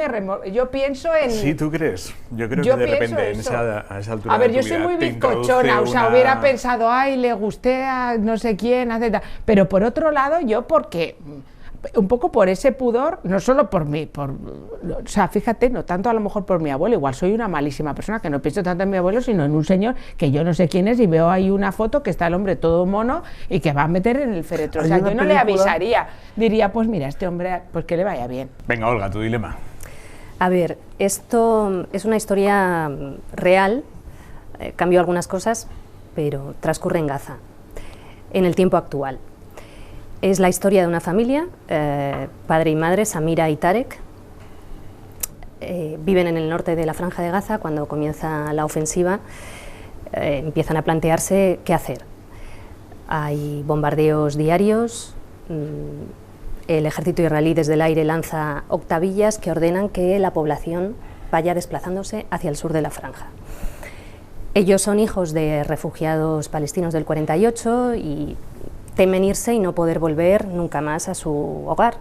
yo pienso en... Sí, ¿tú crees? Yo creo que de repente a esa altura a ver, de yo tu soy vida muy te bizcochona, o sea, una... hubiera pensado, ay, le gusté a no sé quién, etc. Pero por otro lado, yo porque... un poco por ese pudor, no solo por mí, o sea, fíjate, no tanto a lo mejor por mi abuelo, igual soy una malísima persona que no pienso tanto en mi abuelo, sino en un señor que yo no sé quién es y veo ahí una foto que está el hombre todo mono y que va a meter en el féretro. O sea, yo no le avisaría, diría, pues mira, este hombre, pues que le vaya bien. Venga, Olga, tu dilema. A ver, esto es una historia real, cambió algunas cosas, pero transcurre en Gaza, en el tiempo actual. Es la historia de una familia, padre y madre, Samira y Tarek. Viven en el norte de la Franja de Gaza. Cuando comienza la ofensiva, empiezan a plantearse qué hacer. Hay bombardeos diarios, el ejército israelí desde el aire lanza octavillas que ordenan que la población vaya desplazándose hacia el sur de la Franja. Ellos son hijos de refugiados palestinos del 48 y temen irse y no poder volver nunca más a su hogar.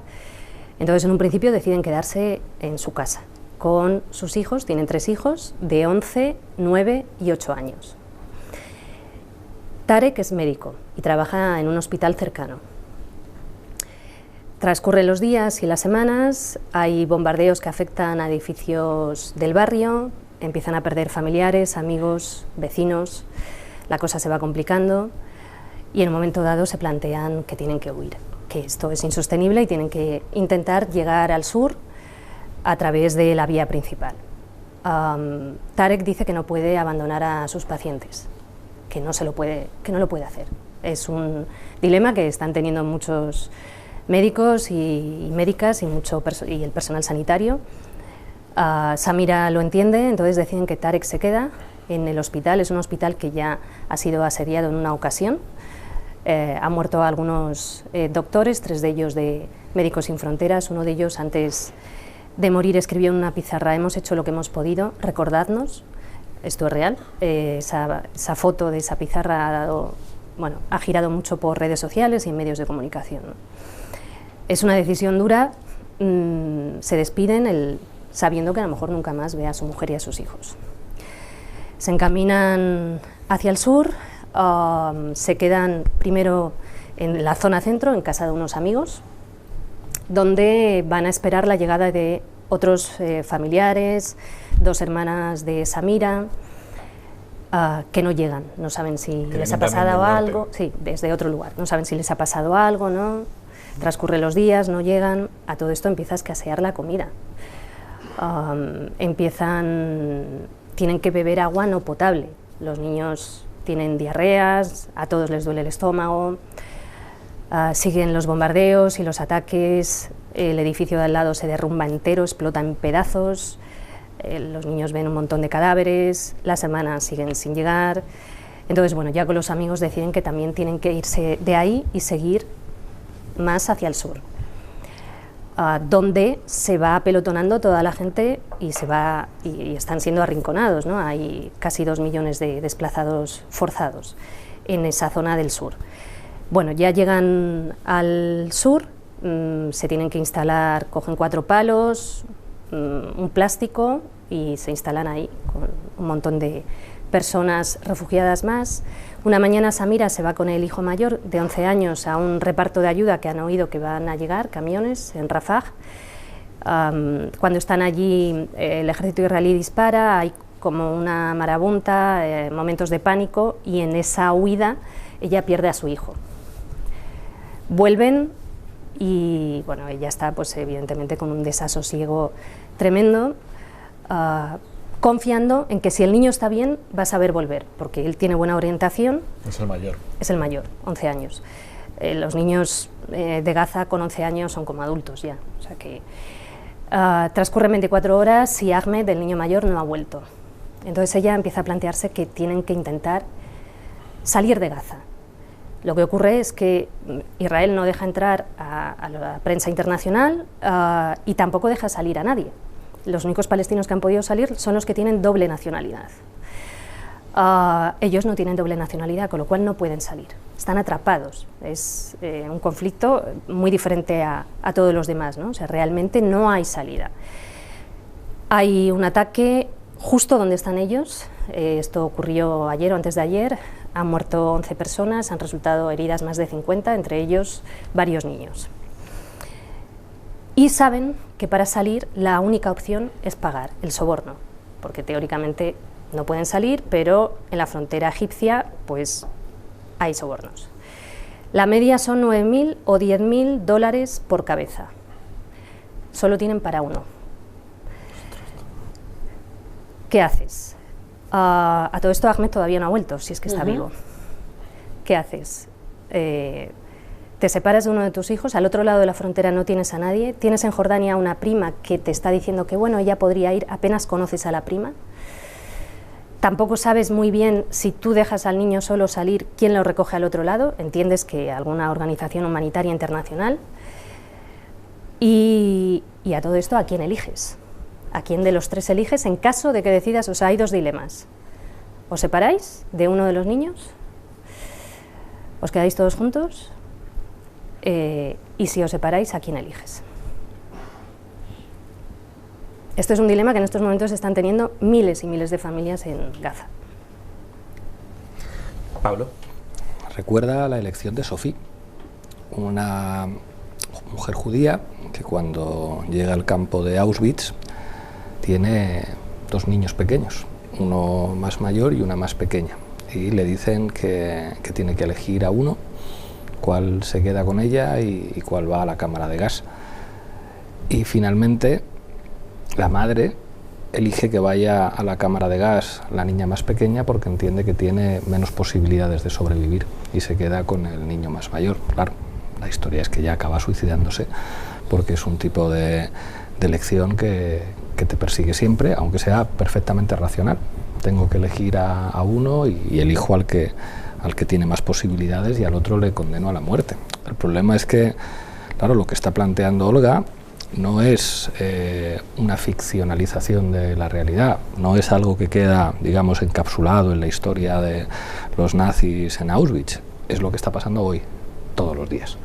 Entonces, en un principio deciden quedarse en su casa con sus hijos, tienen 3 hijos de 11, 9 y 8 años. Tarek es médico y trabaja en un hospital cercano. Transcurren los días y las semanas, hay bombardeos que afectan a edificios del barrio, empiezan a perder familiares, amigos, vecinos, la cosa se va complicando. Y en un momento dado se plantean que tienen que huir, que esto es insostenible y tienen que intentar llegar al sur a través de la vía principal. Tarek dice que no puede abandonar a sus pacientes, que no lo puede hacer. Es un dilema que están teniendo muchos médicos y médicas y el personal sanitario. Samira lo entiende, entonces deciden que Tarek se queda en el hospital. Es un hospital que ya ha sido asediado en una ocasión. Han muerto algunos doctores, 3 de ellos de Médicos Sin Fronteras. Uno de ellos, antes de morir, escribió en una pizarra: hemos hecho lo que hemos podido, recordadnos. Esto es real. Esa foto de esa pizarra ha girado mucho por redes sociales y en medios de comunicación, ¿no? Es una decisión dura. Se despiden sabiendo que a lo mejor nunca más ve a su mujer y a sus hijos. Se encaminan hacia el sur. Se quedan primero en la zona centro, en casa de unos amigos, donde van a esperar la llegada de otros familiares, 2 hermanas de Samira, que no llegan, no saben si les ha pasado algo, sí, desde otro lugar, no saben si les ha pasado algo, ¿no? Transcurren los días, no llegan, a todo esto empieza a escasear la comida. Tienen que beber agua no potable, los niños tienen diarreas, a todos les duele el estómago, siguen los bombardeos y los ataques, el edificio de al lado se derrumba entero, explota en pedazos, los niños ven un montón de cadáveres, las hermanas siguen sin llegar. Entonces, bueno, ya con los amigos deciden que también tienen que irse de ahí y seguir más hacia el sur, donde se va apelotonando toda la gente y están siendo arrinconados, ¿no? Hay casi 2 millones de desplazados forzados en esa zona del sur. Bueno, ya llegan al sur, se tienen que instalar, cogen 4 palos, un plástico y se instalan ahí con un montón de personas refugiadas más. Una mañana Samira se va con el hijo mayor de 11 años a un reparto de ayuda que han oído que van a llegar camiones en Rafah. Cuando están allí el ejército israelí dispara, hay como una marabunta, momentos de pánico, y en esa huida ella pierde a su hijo. Vuelven y bueno, ella está pues evidentemente con un desasosiego tremendo, confiando en que si el niño está bien va a saber volver, porque él tiene buena orientación. Es el mayor. Es el mayor, 11 años. Los niños de Gaza con 11 años son como adultos ya, o sea que transcurren 24 horas y Ahmed, el niño mayor, no ha vuelto. Entonces ella empieza a plantearse que tienen que intentar salir de Gaza. Lo que ocurre es que Israel no deja entrar a la prensa internacional y tampoco deja salir a nadie. Los únicos palestinos que han podido salir son los que tienen doble nacionalidad. Ellos no tienen doble nacionalidad, con lo cual no pueden salir, están atrapados. Es un conflicto muy diferente a todos los demás, ¿no? O sea, realmente no hay salida. Hay un ataque justo donde están ellos, esto ocurrió ayer o antes de ayer, han muerto 11 personas, han resultado heridas más de 50, entre ellos varios niños. Y saben que para salir la única opción es pagar el soborno, porque teóricamente no pueden salir, pero en la frontera egipcia pues hay sobornos. La media son 9.000 o 10.000 dólares por cabeza. Solo tienen para uno. ¿Qué haces? A todo esto Ahmed todavía no ha vuelto, si es que está vivo. ¿Qué haces? Te separas de uno de tus hijos, al otro lado de la frontera no tienes a nadie, tienes en Jordania una prima que te está diciendo que bueno, ella podría ir, apenas conoces a la prima. Tampoco sabes muy bien si tú dejas al niño solo salir, quién lo recoge al otro lado, entiendes que alguna organización humanitaria internacional. Y a todo esto, ¿a quién eliges? ¿A quién de los tres eliges en caso de que decidas? O sea, hay dos dilemas. ¿Os separáis de uno de los niños? ¿Os quedáis todos juntos? Y si os separáis, ¿a quién eliges? Esto es un dilema que en estos momentos están teniendo miles y miles de familias en Gaza. Pablo. Recuerda la elección de Sophie, una mujer judía que cuando llega al campo de Auschwitz tiene dos niños pequeños, uno más mayor y una más pequeña, y le dicen que tiene que elegir a uno, cuál se queda con ella y cuál va a la cámara de gas. Y finalmente la madre elige que vaya a la cámara de gas la niña más pequeña porque entiende que tiene menos posibilidades de sobrevivir y se queda con el niño más mayor. Claro, la historia es que ella acaba suicidándose porque es un tipo de elección que te persigue siempre, aunque sea perfectamente racional. Tengo que elegir a uno y elijo al que tiene más posibilidades y al otro le condeno a la muerte. El problema es que, claro, lo que está planteando Olga no es una ficcionalización de la realidad, no es algo que queda, digamos, encapsulado en la historia de los nazis en Auschwitz, es lo que está pasando hoy, todos los días,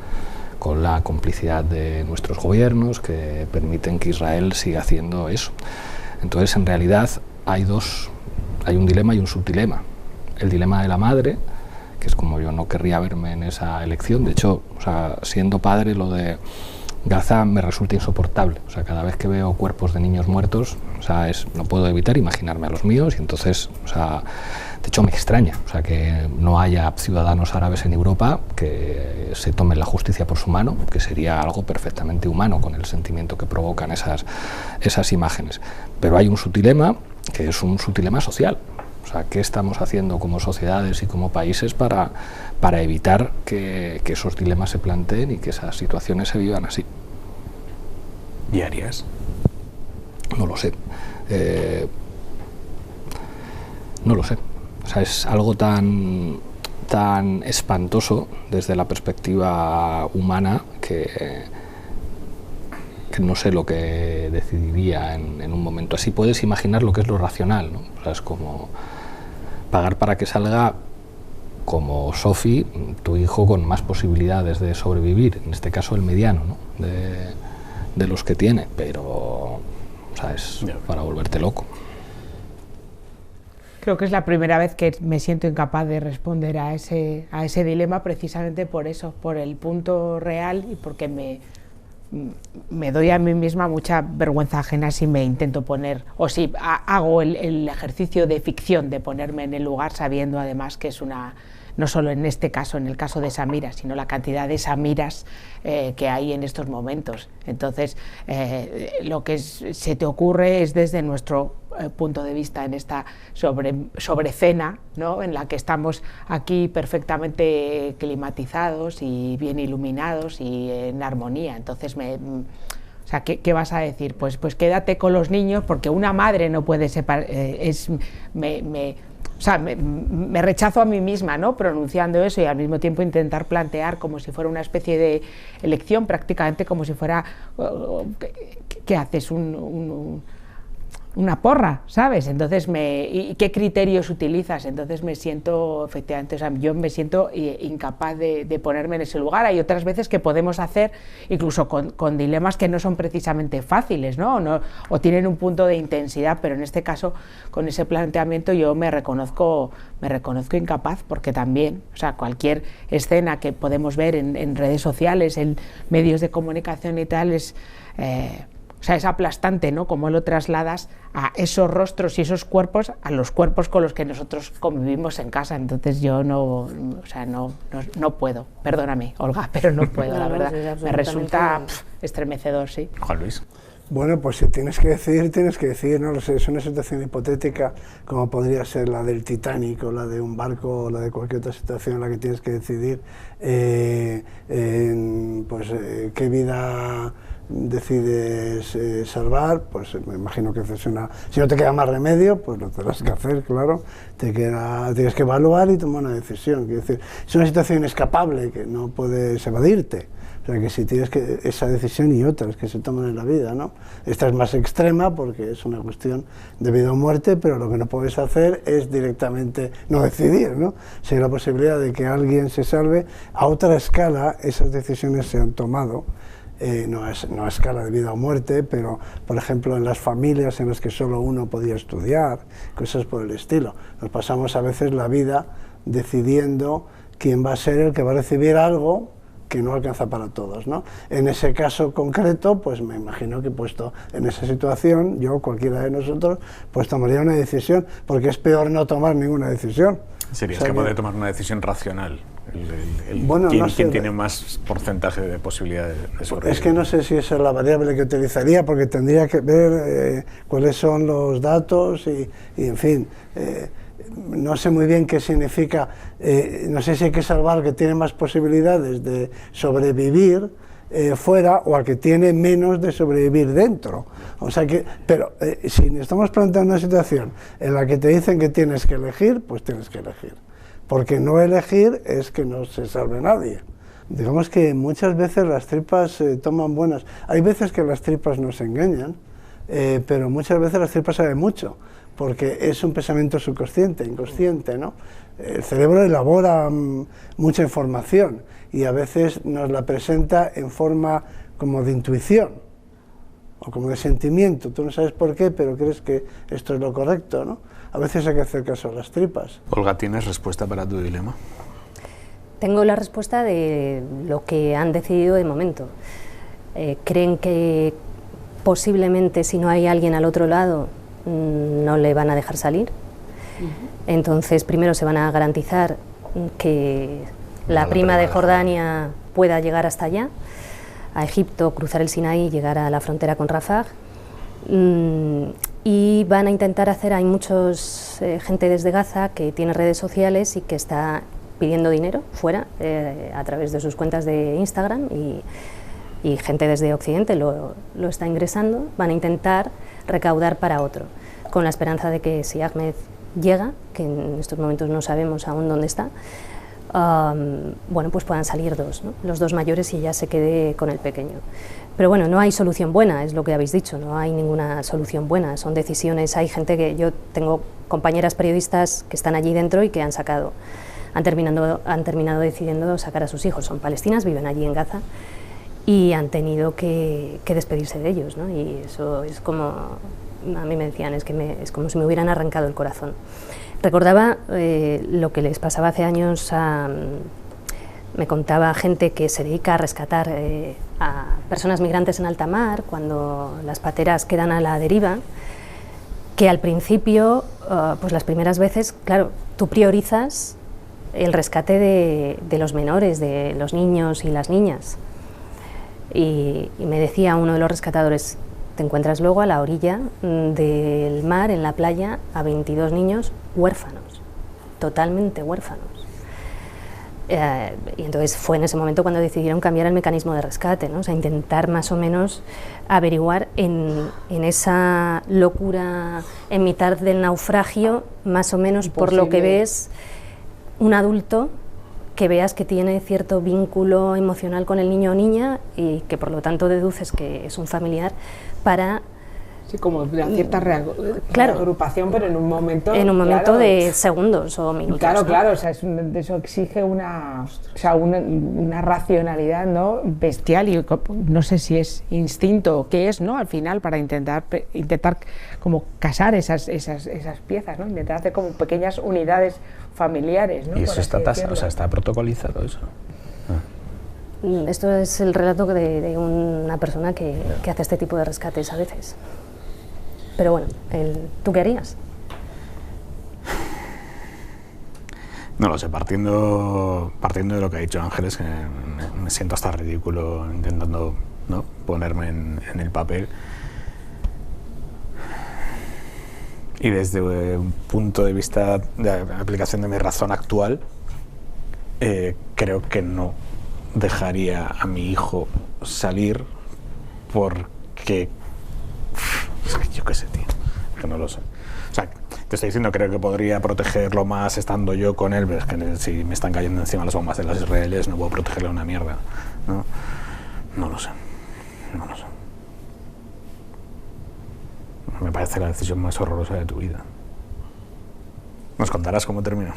con la complicidad de nuestros gobiernos que permiten que Israel siga haciendo eso. Entonces, en realidad, hay un dilema y un subdilema. El dilema de la madre, que es como yo no querría verme en esa elección, de hecho, o sea, siendo padre, lo de Gaza me resulta insoportable, o sea, cada vez que veo cuerpos de niños muertos, o sea, no puedo evitar imaginarme a los míos y entonces, o sea, de hecho me extraña, o sea, que no haya ciudadanos árabes en Europa que se tomen la justicia por su mano, que sería algo perfectamente humano con el sentimiento que provocan esas imágenes. Pero hay un subdilema que es un subdilema social. O sea, ¿qué estamos haciendo como sociedades y como países para evitar que esos dilemas se planteen y que esas situaciones se vivan así? ¿Y harías? No lo sé. No lo sé. O sea, es algo tan espantoso desde la perspectiva humana que no sé lo que decidiría en un momento así. Puedes imaginar lo que es lo racional, ¿no? O sea, es como pagar para que salga como Sophie, tu hijo con más posibilidades de sobrevivir, en este caso el mediano, ¿no? de los que tiene, pero o sea, es para volverte loco. Creo que es la primera vez que me siento incapaz de responder a ese dilema, precisamente por eso, por el punto real y porque me doy a mí misma mucha vergüenza ajena si me intento poner, o si hago el ejercicio de ficción de ponerme en el lugar sabiendo además que es no solo en este caso, en el caso de Samira, sino la cantidad de Samiras que hay en estos momentos. Entonces, lo que se te ocurre es desde nuestro punto de vista en esta sobrecena, ¿no? En la que estamos aquí perfectamente climatizados y bien iluminados y en armonía. Entonces, o sea, ¿qué vas a decir? Pues quédate con los niños porque una madre no puede separar, o sea, me rechazo a mí misma, ¿no? Pronunciando eso y al mismo tiempo intentar plantear como si fuera una especie de elección, prácticamente como si fuera, ¿qué haces? una porra, ¿sabes? Entonces, ¿y qué criterios utilizas? Entonces me siento, efectivamente, o sea, yo me siento incapaz de ponerme en ese lugar. Hay otras veces que podemos hacer, incluso con dilemas que no son precisamente fáciles, ¿no? O tienen un punto de intensidad, pero en este caso, con ese planteamiento, yo me reconozco incapaz, porque también, o sea, cualquier escena que podemos ver en redes sociales, en medios de comunicación y tal, es aplastante, ¿no? Cómo lo trasladas a esos rostros y esos cuerpos, a los cuerpos con los que nosotros convivimos en casa. Entonces yo no puedo, perdóname, Olga, pero no puedo, la verdad. Me resulta estremecedor, sí. Juan Luis. Bueno, pues si tienes que decidir, no lo sé, es una situación hipotética como podría ser la del Titanic o la de un barco o la de cualquier otra situación en la que tienes que decidir qué vida decides salvar. Pues me imagino que haces si no te queda más remedio, pues lo tendrás que hacer, claro, tienes que evaluar y tomar una decisión. Quiero decir, es una situación inescapable que no puedes evadirte. O sea, que si tienes esa decisión y otras que se toman en la vida, ¿no? Esta es más extrema porque es una cuestión de vida o muerte, pero lo que no puedes hacer es directamente no decidir, ¿no? Si hay la posibilidad de que alguien se salve, a otra escala esas decisiones se han tomado, no a escala de vida o muerte, pero por ejemplo en las familias en las que solo uno podía estudiar, cosas por el estilo. Nos pasamos a veces la vida decidiendo quién va a ser el que va a recibir algo que no alcanza para todos, ¿no? En ese caso concreto, pues me imagino que puesto en esa situación, yo, cualquiera de nosotros, pues tomaría una decisión, porque es peor no tomar ninguna decisión. Serías capaz de tomar una decisión racional. ¿Quién tiene más porcentaje de posibilidad de sobrevivir? Es que no sé si esa es la variable que utilizaría, porque tendría que ver cuáles son los datos y en fin, no sé muy bien qué significa, no sé si hay que salvar al que tiene más posibilidades de sobrevivir fuera o al que tiene menos de sobrevivir dentro. O sea que, pero si estamos planteando una situación en la que te dicen que tienes que elegir, pues tienes que elegir. Porque no elegir es que no se salve nadie. Digamos que muchas veces las tripas toman buenas. Hay veces que las tripas nos engañan, pero muchas veces las tripas saben mucho, porque es un pensamiento subconsciente, inconsciente, ¿no? El cerebro elabora mucha información y a veces nos la presenta en forma como de intuición o como de sentimiento. Tú no sabes por qué, pero crees que esto es lo correcto, ¿no? A veces hay que hacer caso a las tripas. Olga, ¿tienes respuesta para tu dilema? Tengo la respuesta de lo que han decidido de momento. Creen que posiblemente si no hay alguien al otro lado no le van a dejar salir. Entonces primero se van a garantizar que la prima de Jordania pueda llegar hasta allá, a Egipto, cruzar el Sinaí y llegar a la frontera con Rafah. Y van a intentar hay muchos gente desde Gaza que tiene redes sociales y que está pidiendo dinero fuera a través de sus cuentas de Instagram y gente desde Occidente lo está ingresando. Van a intentar recaudar para otro, con la esperanza de que si Ahmed llega, que en estos momentos no sabemos aún dónde está, bueno, pues puedan salir dos, ¿no? Los dos mayores y ya se quede con el pequeño. Pero bueno, no hay solución buena, es lo que habéis dicho, no hay ninguna solución buena, son decisiones. Hay gente yo tengo compañeras periodistas que están allí dentro y que han terminado decidiendo sacar a sus hijos. Son palestinas, viven allí en Gaza y han tenido que despedirse de ellos, ¿no? Y eso es como, a mí me decían, es como si me hubieran arrancado el corazón. Recordaba lo que les pasaba hace años me contaba gente que se dedica a rescatar a personas migrantes en alta mar cuando las pateras quedan a la deriva, que al principio, pues las primeras veces, claro, tú priorizas el rescate de los menores, de los niños y las niñas. Y me decía uno de los rescatadores, te encuentras luego a la orilla del mar, en la playa, a 22 niños huérfanos, totalmente huérfanos. Y entonces fue en ese momento cuando decidieron cambiar el mecanismo de rescate, ¿no? O sea, intentar más o menos averiguar en esa locura, en mitad del naufragio, más o menos por lo que ves, un adulto que veas que tiene cierto vínculo emocional con el niño o niña y que por lo tanto deduces que es un familiar para Sí, como una cierta Claro. reagrupación, pero en un momento... En un momento claro, de segundos o minutos. Claro, ¿no? claro, o sea, eso exige una racionalidad, ¿no?, bestial, y no sé si es instinto o qué es, ¿no?, al final, para intentar como casar esas piezas, ¿no?, intentar hacer como pequeñas unidades familiares, ¿no? Y eso por así decirlo. está protocolizado eso. Esto es el relato de una persona que hace este tipo de rescates a veces. Pero bueno, ¿tú qué harías? No lo sé, partiendo de lo que ha dicho Ángeles, que me siento hasta ridículo intentando, ¿no?, ponerme en el papel. Y desde un punto de vista de aplicación de mi razón actual, creo que no dejaría a mi hijo salir porque... Es que yo qué sé, tío, que no lo sé. O sea, te estoy diciendo, creo que podría protegerlo más estando yo con él, pero es que si me están cayendo encima las bombas de las israelíes no puedo protegerle una mierda, ¿no? No lo sé, no lo sé. Me parece la decisión más horrorosa de tu vida. ¿Nos contarás cómo terminó?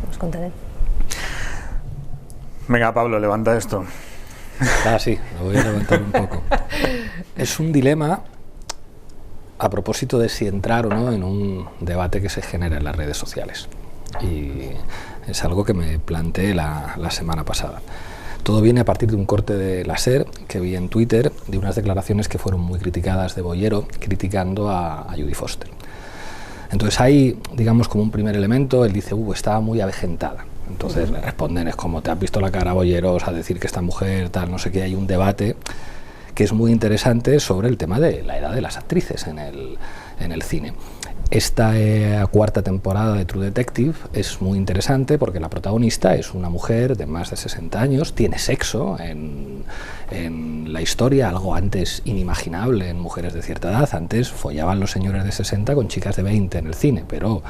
Os contaré. Venga, Pablo, levanta esto. Sí, lo voy a levantar un poco. Es un dilema a propósito de si entrar o no en un debate que se genera en las redes sociales. Y es algo que me planteé la semana pasada. Todo viene a partir de un corte de la SER que vi en Twitter, de unas declaraciones que fueron muy criticadas de Bollero, criticando a Judy Foster. Entonces hay, digamos, como un primer elemento, él dice, estaba muy avejentada. Entonces le responden, es como, te has visto la cara, Bollero, a decir que esta mujer, tal, no sé qué. Hay un debate que es muy interesante sobre el tema de la edad de las actrices en el cine. Esta cuarta temporada de True Detective es muy interesante porque la protagonista es una mujer de más de 60 años, tiene sexo en la historia, algo antes inimaginable en mujeres de cierta edad. Antes follaban los señores de 60 con chicas de 20 en el cine, pero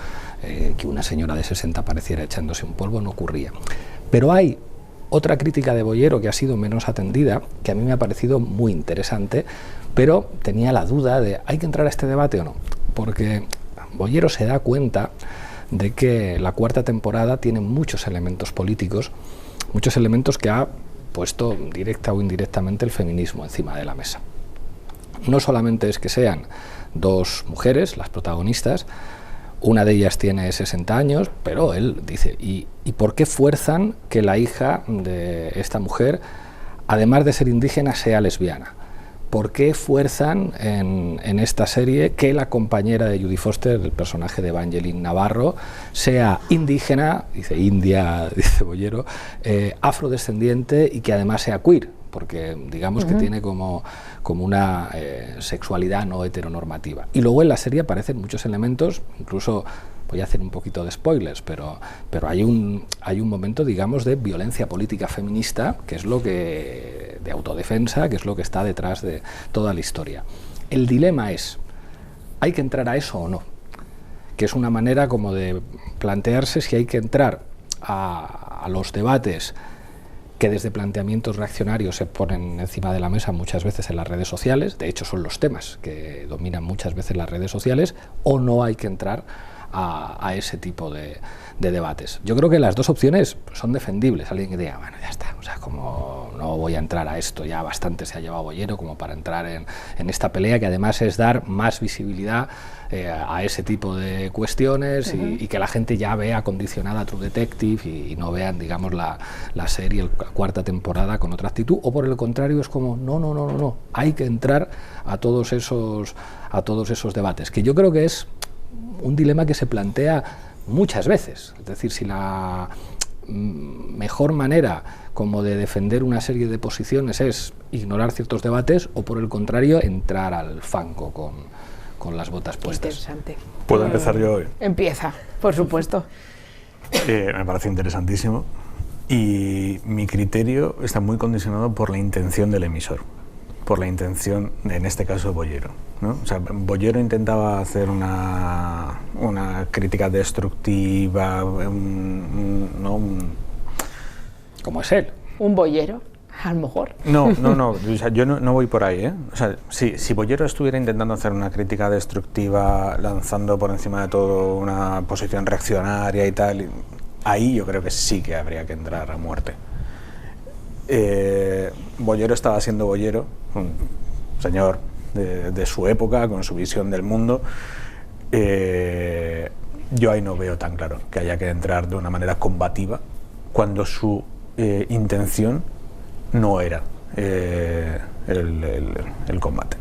que una señora de 60 apareciera echándose un polvo no ocurría. Pero hay otra crítica de Bollero que ha sido menos atendida, que a mí me ha parecido muy interesante, pero tenía la duda de, ¿hay que entrar a este debate o no? Porque Bollero se da cuenta de que la cuarta temporada tiene muchos elementos políticos, muchos elementos que ha puesto directa o indirectamente el feminismo encima de la mesa. No solamente es que sean dos mujeres, las protagonistas, una de ellas tiene 60 años, pero él dice, ¿y por qué fuerzan que la hija de esta mujer, además de ser indígena, sea lesbiana? ¿Por qué fuerzan en esta serie que la compañera de Judy Foster, el personaje de Evangeline Navarro, sea indígena, dice India, dice Bollero, afrodescendiente y que además sea queer? Porque digamos que tiene como una sexualidad no heteronormativa. Y luego en la serie aparecen muchos elementos, incluso voy a hacer un poquito de spoilers, pero hay un momento, digamos, de violencia política feminista, que es lo que, de autodefensa, que es lo que está detrás de toda la historia. El dilema es, ¿hay que entrar a eso o no? Que es una manera como de plantearse si hay que entrar a los debates que desde planteamientos reaccionarios se ponen encima de la mesa muchas veces en las redes sociales, de hecho son los temas que dominan muchas veces las redes sociales, o no hay que entrar a ese tipo de debates. Yo creo que las dos opciones son defendibles. Alguien que diga, bueno, ya está, o sea, como no voy a entrar a esto, ya bastante se ha llevado Bollero como para entrar en esta pelea, que además es dar más visibilidad a ese tipo de cuestiones y que la gente ya vea condicionada True Detective y no vean, digamos, la serie, la cuarta temporada con otra actitud, o por el contrario es como, no, hay que entrar a todos esos debates, que yo creo que es un dilema que se plantea muchas veces. Es decir, si la mejor manera como de defender una serie de posiciones es ignorar ciertos debates o por el contrario entrar al fango con las botas puestas. Interesante. ¿Puedo empezar yo hoy? Empieza, por supuesto. Me parece interesantísimo y mi criterio está muy condicionado por la intención del emisor, por la intención, en este caso, de Bollero, ¿no? O sea, Bollero intentaba hacer una crítica destructiva, ¿Cómo es él? Un boyero. a lo mejor. No, o sea, yo no voy por ahí, ¿eh? O sea, si Bollero estuviera intentando hacer una crítica destructiva, lanzando por encima de todo una posición reaccionaria y tal, ahí yo creo que sí que habría que entrar a muerte. Bollero estaba siendo Bollero, un señor de su época, con su visión del mundo. Yo ahí no veo tan claro que haya que entrar de una manera combativa cuando su intención no era el combate.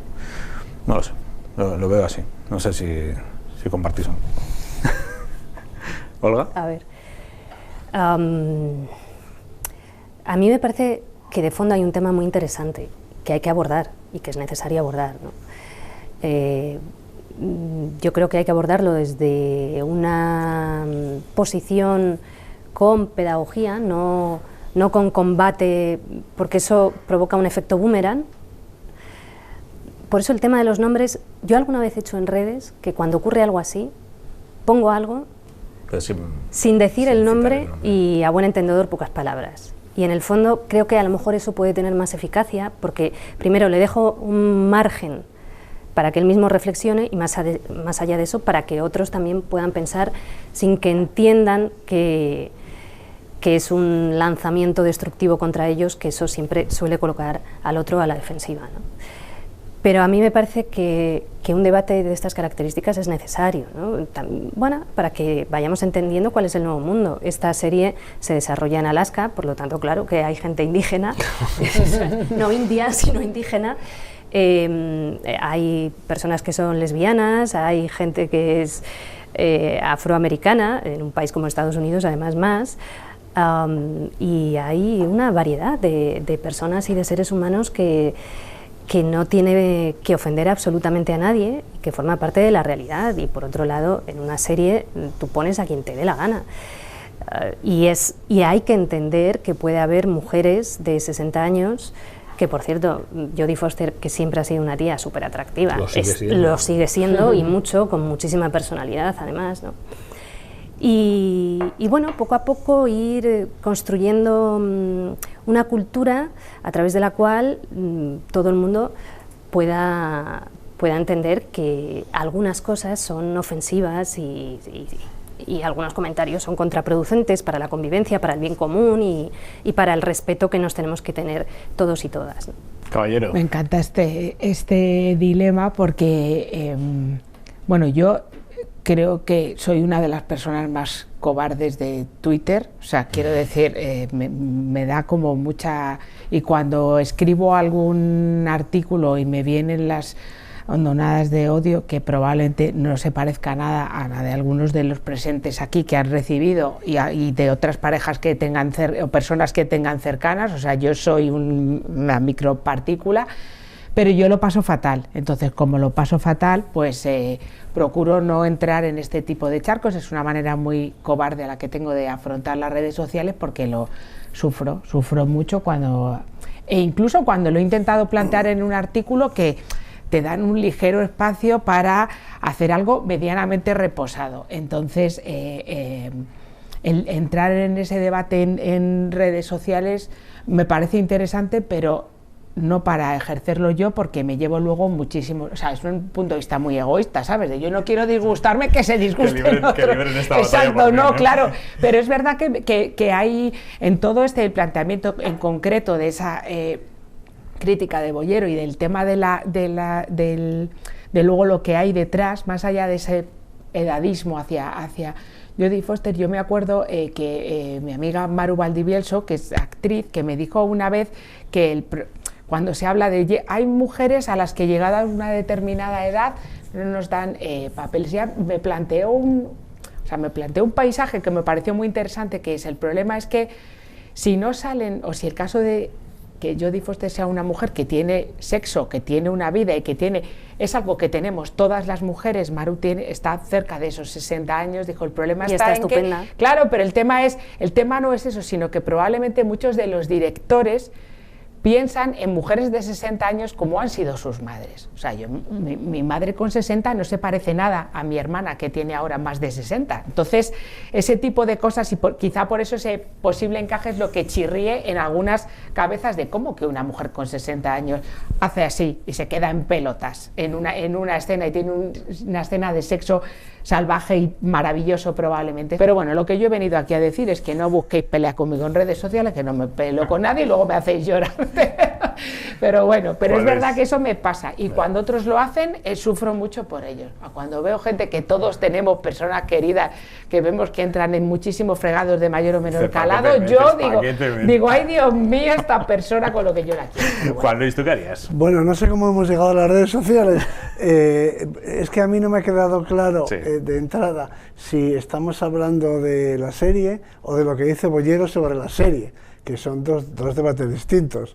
No lo sé, lo veo así. No sé si compartís o no. ¿Olga? A ver, a mí me parece que de fondo hay un tema muy interesante que hay que abordar y que es necesario abordar, ¿no? Yo creo que hay que abordarlo desde una posición con pedagogía, no con combate, porque eso provoca un efecto boomerang. Por eso el tema de los nombres, yo alguna vez he hecho en redes que cuando ocurre algo así, pongo algo sin decir el nombre y a buen entendedor pocas palabras. Y en el fondo creo que a lo mejor eso puede tener más eficacia porque primero le dejo un margen para que él mismo reflexione y más allá de eso para que otros también puedan pensar sin que entiendan que es un lanzamiento destructivo contra ellos, que eso siempre suele colocar al otro a la defensiva, ¿no? Pero a mí me parece que un debate de estas características es necesario, ¿no? Bueno, para que vayamos entendiendo cuál es el nuevo mundo. Esta serie se desarrolla en Alaska, por lo tanto, claro que hay gente indígena, no india, sino indígena. Hay personas que son lesbianas, hay gente que es afroamericana, en un país como Estados Unidos además más, y hay una variedad de personas y de seres humanos que no tiene que ofender absolutamente a nadie, que forma parte de la realidad, y por otro lado, en una serie tú pones a quien te dé la gana. Y hay que entender que puede haber mujeres de 60 años, que por cierto, Jodie Foster, que siempre ha sido una tía súper atractiva, lo sigue siendo y mucho, con muchísima personalidad además, ¿no? Y bueno, poco a poco ir construyendo una cultura a través de la cual todo el mundo pueda entender que algunas cosas son ofensivas y algunos comentarios son contraproducentes para la convivencia, para el bien común y para el respeto que nos tenemos que tener todos y todas, ¿no? Caballero. Me encanta este dilema porque, bueno, yo creo que soy una de las personas más cobardes de Twitter, o sea, quiero decir, me da como mucha... Y cuando escribo algún artículo y me vienen las hondonadas de odio, que probablemente no se parezca nada a la de algunos de los presentes aquí que han recibido y de otras parejas que tengan o personas que tengan cercanas, o sea, yo soy una micropartícula, pero yo lo paso fatal. Entonces, como lo paso fatal, pues procuro no entrar en este tipo de charcos. Es una manera muy cobarde a la que tengo de afrontar las redes sociales porque lo sufro mucho e incluso cuando lo he intentado plantear en un artículo que te dan un ligero espacio para hacer algo medianamente reposado. Entonces, el entrar en ese debate en redes sociales me parece interesante, pero no para ejercerlo yo, porque me llevo luego muchísimo, o sea, es un punto de vista muy egoísta, ¿sabes? De yo no quiero disgustarme, que se disgusten otros. Que liberen esta batalla. Exacto, no, claro, pero es verdad que hay en todo este planteamiento en concreto de esa crítica de Bollero y del tema de luego lo que hay detrás, más allá de ese edadismo hacia Jodie Foster. Yo me acuerdo que mi amiga Maru Valdivielso, que es actriz, que me dijo una vez que cuando se habla de... Hay mujeres a las que llegada a una determinada edad no nos dan papeles. Ya me planteó un paisaje que me pareció muy interesante, que es el problema es que si no salen, o si el caso de que Jodie Foster sea una mujer que tiene sexo, que tiene una vida y que es algo que tenemos todas las mujeres. Maru está cerca de esos 60 años, dijo, el problema está en que... Claro, pero el tema no es eso, sino que probablemente muchos de los directores piensan en mujeres de 60 años como han sido sus madres. O sea, mi madre con 60 no se parece nada a mi hermana, que tiene ahora más de 60. Entonces, ese tipo de cosas, y quizá por eso ese posible encaje es lo que chirríe en algunas cabezas de cómo que una mujer con 60 años hace así y se queda en pelotas en una escena y tiene una escena de sexo salvaje y maravilloso probablemente. Pero bueno, lo que yo he venido aquí a decir es que no busquéis pelea conmigo en redes sociales, que no me peleo con nadie y luego me hacéis llorar. Pero bueno, pero es verdad que eso me pasa, y cuando otros lo hacen sufro mucho por ellos. Cuando veo gente, que todos tenemos personas queridas que vemos que entran en muchísimos fregados de mayor o menor calado, yo digo, ay Dios mío, esta persona con lo que yo la quiero. Bueno. Juan Luis, ¿tú qué harías? Bueno, no sé cómo hemos llegado a las redes sociales. Es que a mí no me ha quedado claro de entrada si estamos hablando de la serie o de lo que dice Bollero sobre la serie, que son dos debates distintos,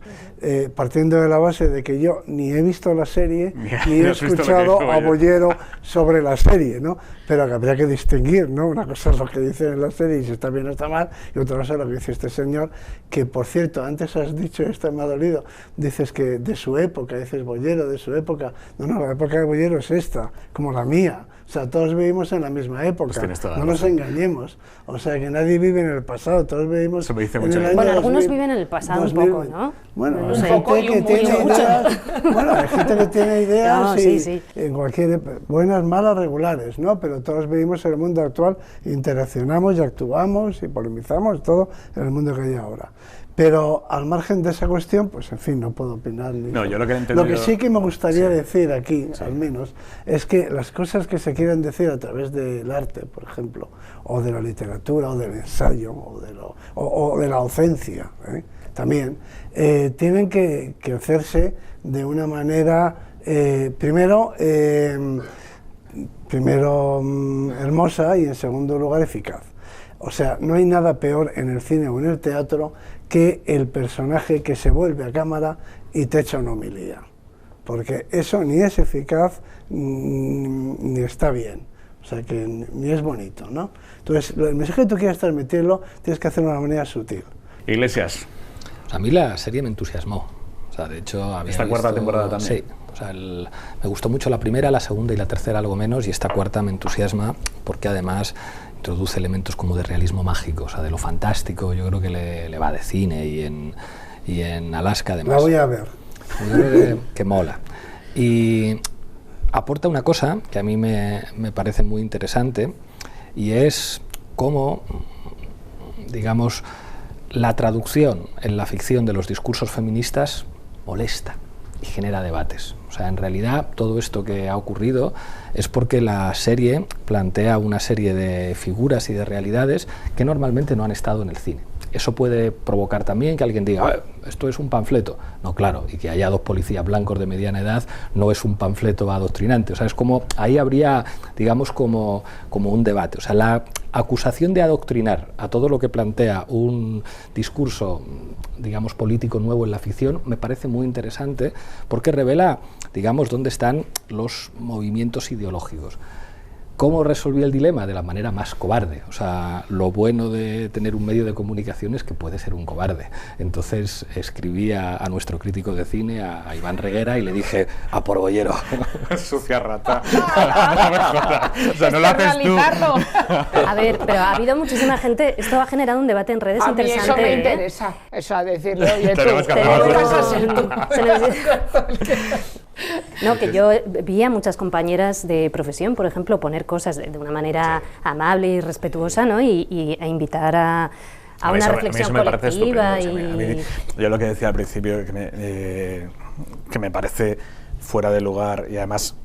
partiendo de la base de que yo ni he visto la serie ni he escuchado a Bollero sobre la serie, ¿no? Pero que habría que distinguir, ¿no? Una cosa es lo que dice en la serie y si está bien o está mal, y otra cosa es lo que dice este señor, que por cierto, antes has dicho, esto me ha dolido, dices que de su época, dices Bollero, de su época. No, la época de Bollero es esta, como la mía. O sea, todos vivimos en la misma época, no nos engañemos. O sea, que nadie vive en el pasado, todos vivimos en el año. Bueno, algunos viven en el pasado 2000, un poco, ¿no? Bueno, no sé, hay gente que tiene ideas, bueno, hay gente que tiene ideas no, sí. En cualquier, buenas, malas, regulares, ¿no? Pero todos vivimos en el mundo actual, interaccionamos y actuamos y polemizamos todo en el mundo que hay ahora. Pero al margen de esa cuestión, pues en fin, no puedo opinar. Yo lo que he entendido... Lo que sí que me gustaría decir aquí, al menos, es que las cosas que se quieren decir a través del arte, por ejemplo, o de la literatura, o del ensayo, o de la docencia, también, tienen que hacerse de una manera, primero hermosa y en segundo lugar eficaz. O sea, no hay nada peor en el cine o en el teatro que el personaje que se vuelve a cámara y te echa una homilía, porque eso ni es eficaz ni está bien, o sea que ni es bonito, ¿no? Entonces, el mensaje que tú quieras transmitirlo tienes que hacerlo de una manera sutil. Iglesias. A mí la serie me entusiasmó, o sea, de hecho había ¿Esta cuarta temporada también? Sí, o sea, me gustó mucho la primera, la segunda y la tercera algo menos, y esta cuarta me entusiasma porque además introduce elementos como de realismo mágico, o sea, de lo fantástico. Yo creo que le va de cine y en Alaska además. La voy a ver. Yo creo que mola. Y aporta una cosa que a mí me parece muy interesante, y es cómo, digamos, la traducción en la ficción de los discursos feministas molesta y genera debates. O sea, en realidad todo esto que ha ocurrido es porque la serie plantea una serie de figuras y de realidades que normalmente no han estado en el cine. Eso puede provocar también que alguien diga, esto es un panfleto. No, claro, y que haya dos policías blancos de mediana edad no es un panfleto adoctrinante. O sea, es como, ahí habría, digamos, como un debate. O sea, la acusación de adoctrinar a todo lo que plantea un discurso, digamos, político nuevo en la ficción me parece muy interesante porque revela, digamos, dónde están los movimientos ideológicos. ¿Cómo resolví el dilema? De la manera más cobarde. O sea, lo bueno de tener un medio de comunicación es que puede ser un cobarde. Entonces escribí a nuestro crítico de cine, a Iván Reguera, y le dije, a por Bollero. Sucia rata. O sea, no lo haces tú. A ver, pero ha habido muchísima gente, esto ha generado un debate en redes a interesante. Eso me interesa, eso a decirlo. Oye, No, que yo vi a muchas compañeras de profesión, por ejemplo, poner cosas de una manera amable y respetuosa, ¿no? E invitar a una reflexión colectiva. Yo lo que decía al principio, que me parece fuera de lugar y además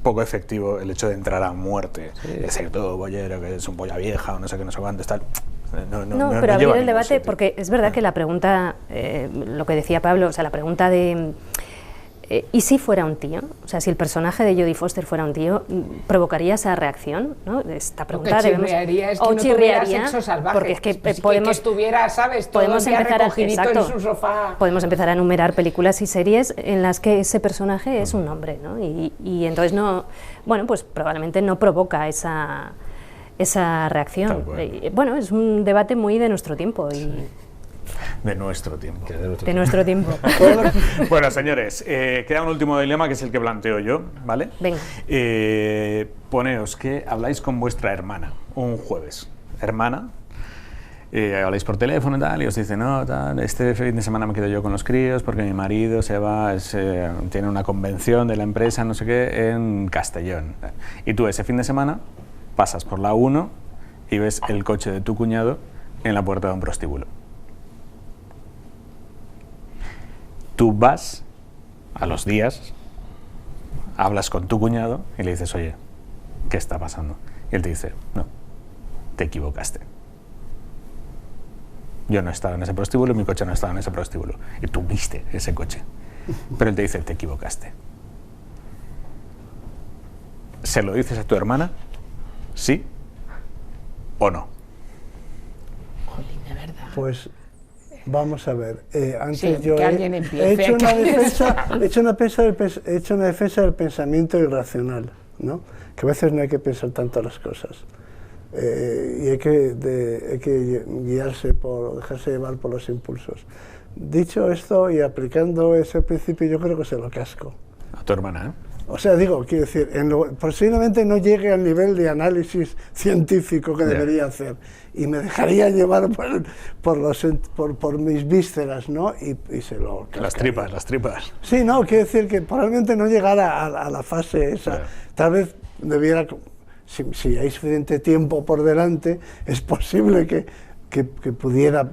poco efectivo el hecho de entrar a muerte. Decir todo Bollero, que es un polla vieja o no sé qué, no sé cuánto, tal. No, pero abrir el debate, sitio. Porque es verdad que la pregunta, lo que decía Pablo, o sea, la pregunta de... ¿y si fuera un tío? O sea, si el personaje de Jodie Foster fuera un tío, ¿provocaría esa reacción? ¿No? Esta pregunta chirriaría, es que no tuviera sexo salvaje. Porque es que podemos, que estuviera, ¿sabes? Todo podemos empezar en su sofá. Podemos empezar a enumerar películas y series en las que ese personaje es un hombre, ¿no? Y entonces no, bueno, pues probablemente no provoca esa reacción. Bueno, es un debate muy de nuestro tiempo. De nuestro tiempo. De nuestro tiempo. Bueno, señores, queda un último dilema que es el que planteo yo, ¿vale? Venga. Poneos que habláis con vuestra hermana un jueves. Hermana, habláis por teléfono y tal, y os dice, no, tal, este fin de semana me quedo yo con los críos porque mi marido se va, tiene una convención de la empresa, no sé qué, en Castellón. Y tú ese fin de semana pasas por la 1 y ves el coche de tu cuñado en la puerta de un prostíbulo. Tú vas, a los días, hablas con tu cuñado y le dices, oye, ¿qué está pasando? Y él te dice, no, te equivocaste. Yo no estaba en ese prostíbulo, mi coche no estaba en ese prostíbulo. Y tú viste ese coche. Pero él te dice, te equivocaste. ¿Se lo dices a tu hermana? ¿Sí o no? Jolín, de verdad. Pues vamos a ver. Antes Sí, yo que alguien empiece, que alguien he hecho una defensa del pensamiento irracional, ¿no? Que a veces no hay que pensar tanto las cosas. Y hay que guiarse dejarse llevar por los impulsos. Dicho esto y aplicando ese principio, yo creo que se lo casco. A tu hermana, ¿eh? O sea, digo, quiero decir, posiblemente no llegue al nivel de análisis científico que debería hacer, y me dejaría llevar por mis vísceras, ¿no? Y se lo cascaría. Las tripas. Sí, no, quiero decir que probablemente no llegara a la fase esa. Tal vez debiera, si hay suficiente tiempo por delante, es posible que pudiera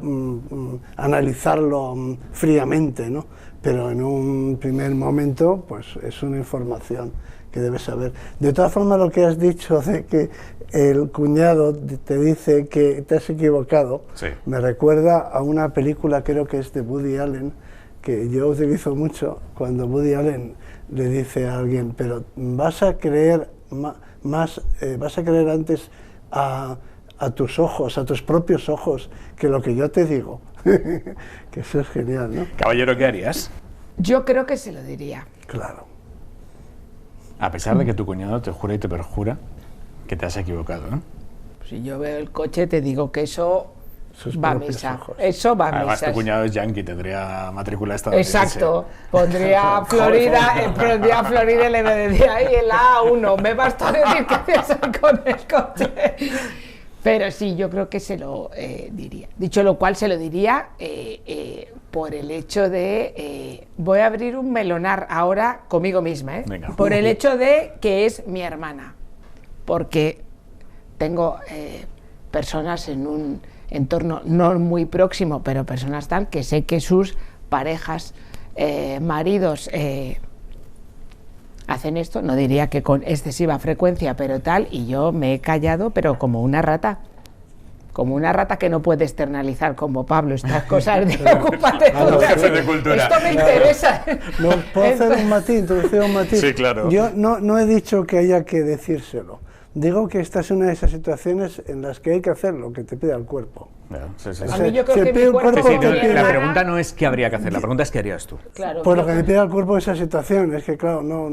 analizarlo fríamente, ¿no? Pero en un primer momento, pues es una información que debes saber. De todas formas, lo que has dicho de que el cuñado te dice que te has equivocado, sí, me recuerda a una película, creo que es de Woody Allen, que yo utilizo mucho, cuando Woody Allen le dice a alguien, pero vas a creer vas a creer antes a tus ojos, a tus propios ojos, que lo que yo te digo. Que eso es genial, ¿no? Caballero, ¿qué harías? Yo creo que se lo diría. Claro. A pesar de que tu cuñado te jura y te perjura que te has equivocado, ¿no? Si yo veo el coche, te digo que eso Sus va a propios misa. ojos. Eso va a Además, misa. tu cuñado es yankee, tendría matrícula estadounidense. Exacto. Pondría Florida y le decía, ahí el A1, me basta decir que haces con el coche. Pero sí, yo creo que se lo diría. Dicho lo cual, se lo diría por el hecho de... voy a abrir un melonar ahora conmigo misma, ¿eh? Venga. Por el hecho de que es mi hermana. Porque tengo personas en un entorno no muy próximo, pero personas tal, que sé que sus parejas, maridos... hacen esto, no diría que con excesiva frecuencia, pero tal, y yo me he callado, pero como una rata que no puede externalizar como Pablo estas cosas de ocúpate de cultura. Esto me interesa. No, ¿puedo hacer un matiz, introducir un matiz? Sí, claro. Yo no he dicho que haya que decírselo. Digo que esta es una de esas situaciones en las que hay que hacer lo que te pide el cuerpo. Sí, sí, A sí. mí yo creo Si que pide mi un cuerpo cuerpo, Sí, te no, pide- la pregunta no es qué habría que hacer, la pregunta es qué harías tú. Claro, Pues lo que le pide al cuerpo esa situación, es que claro, no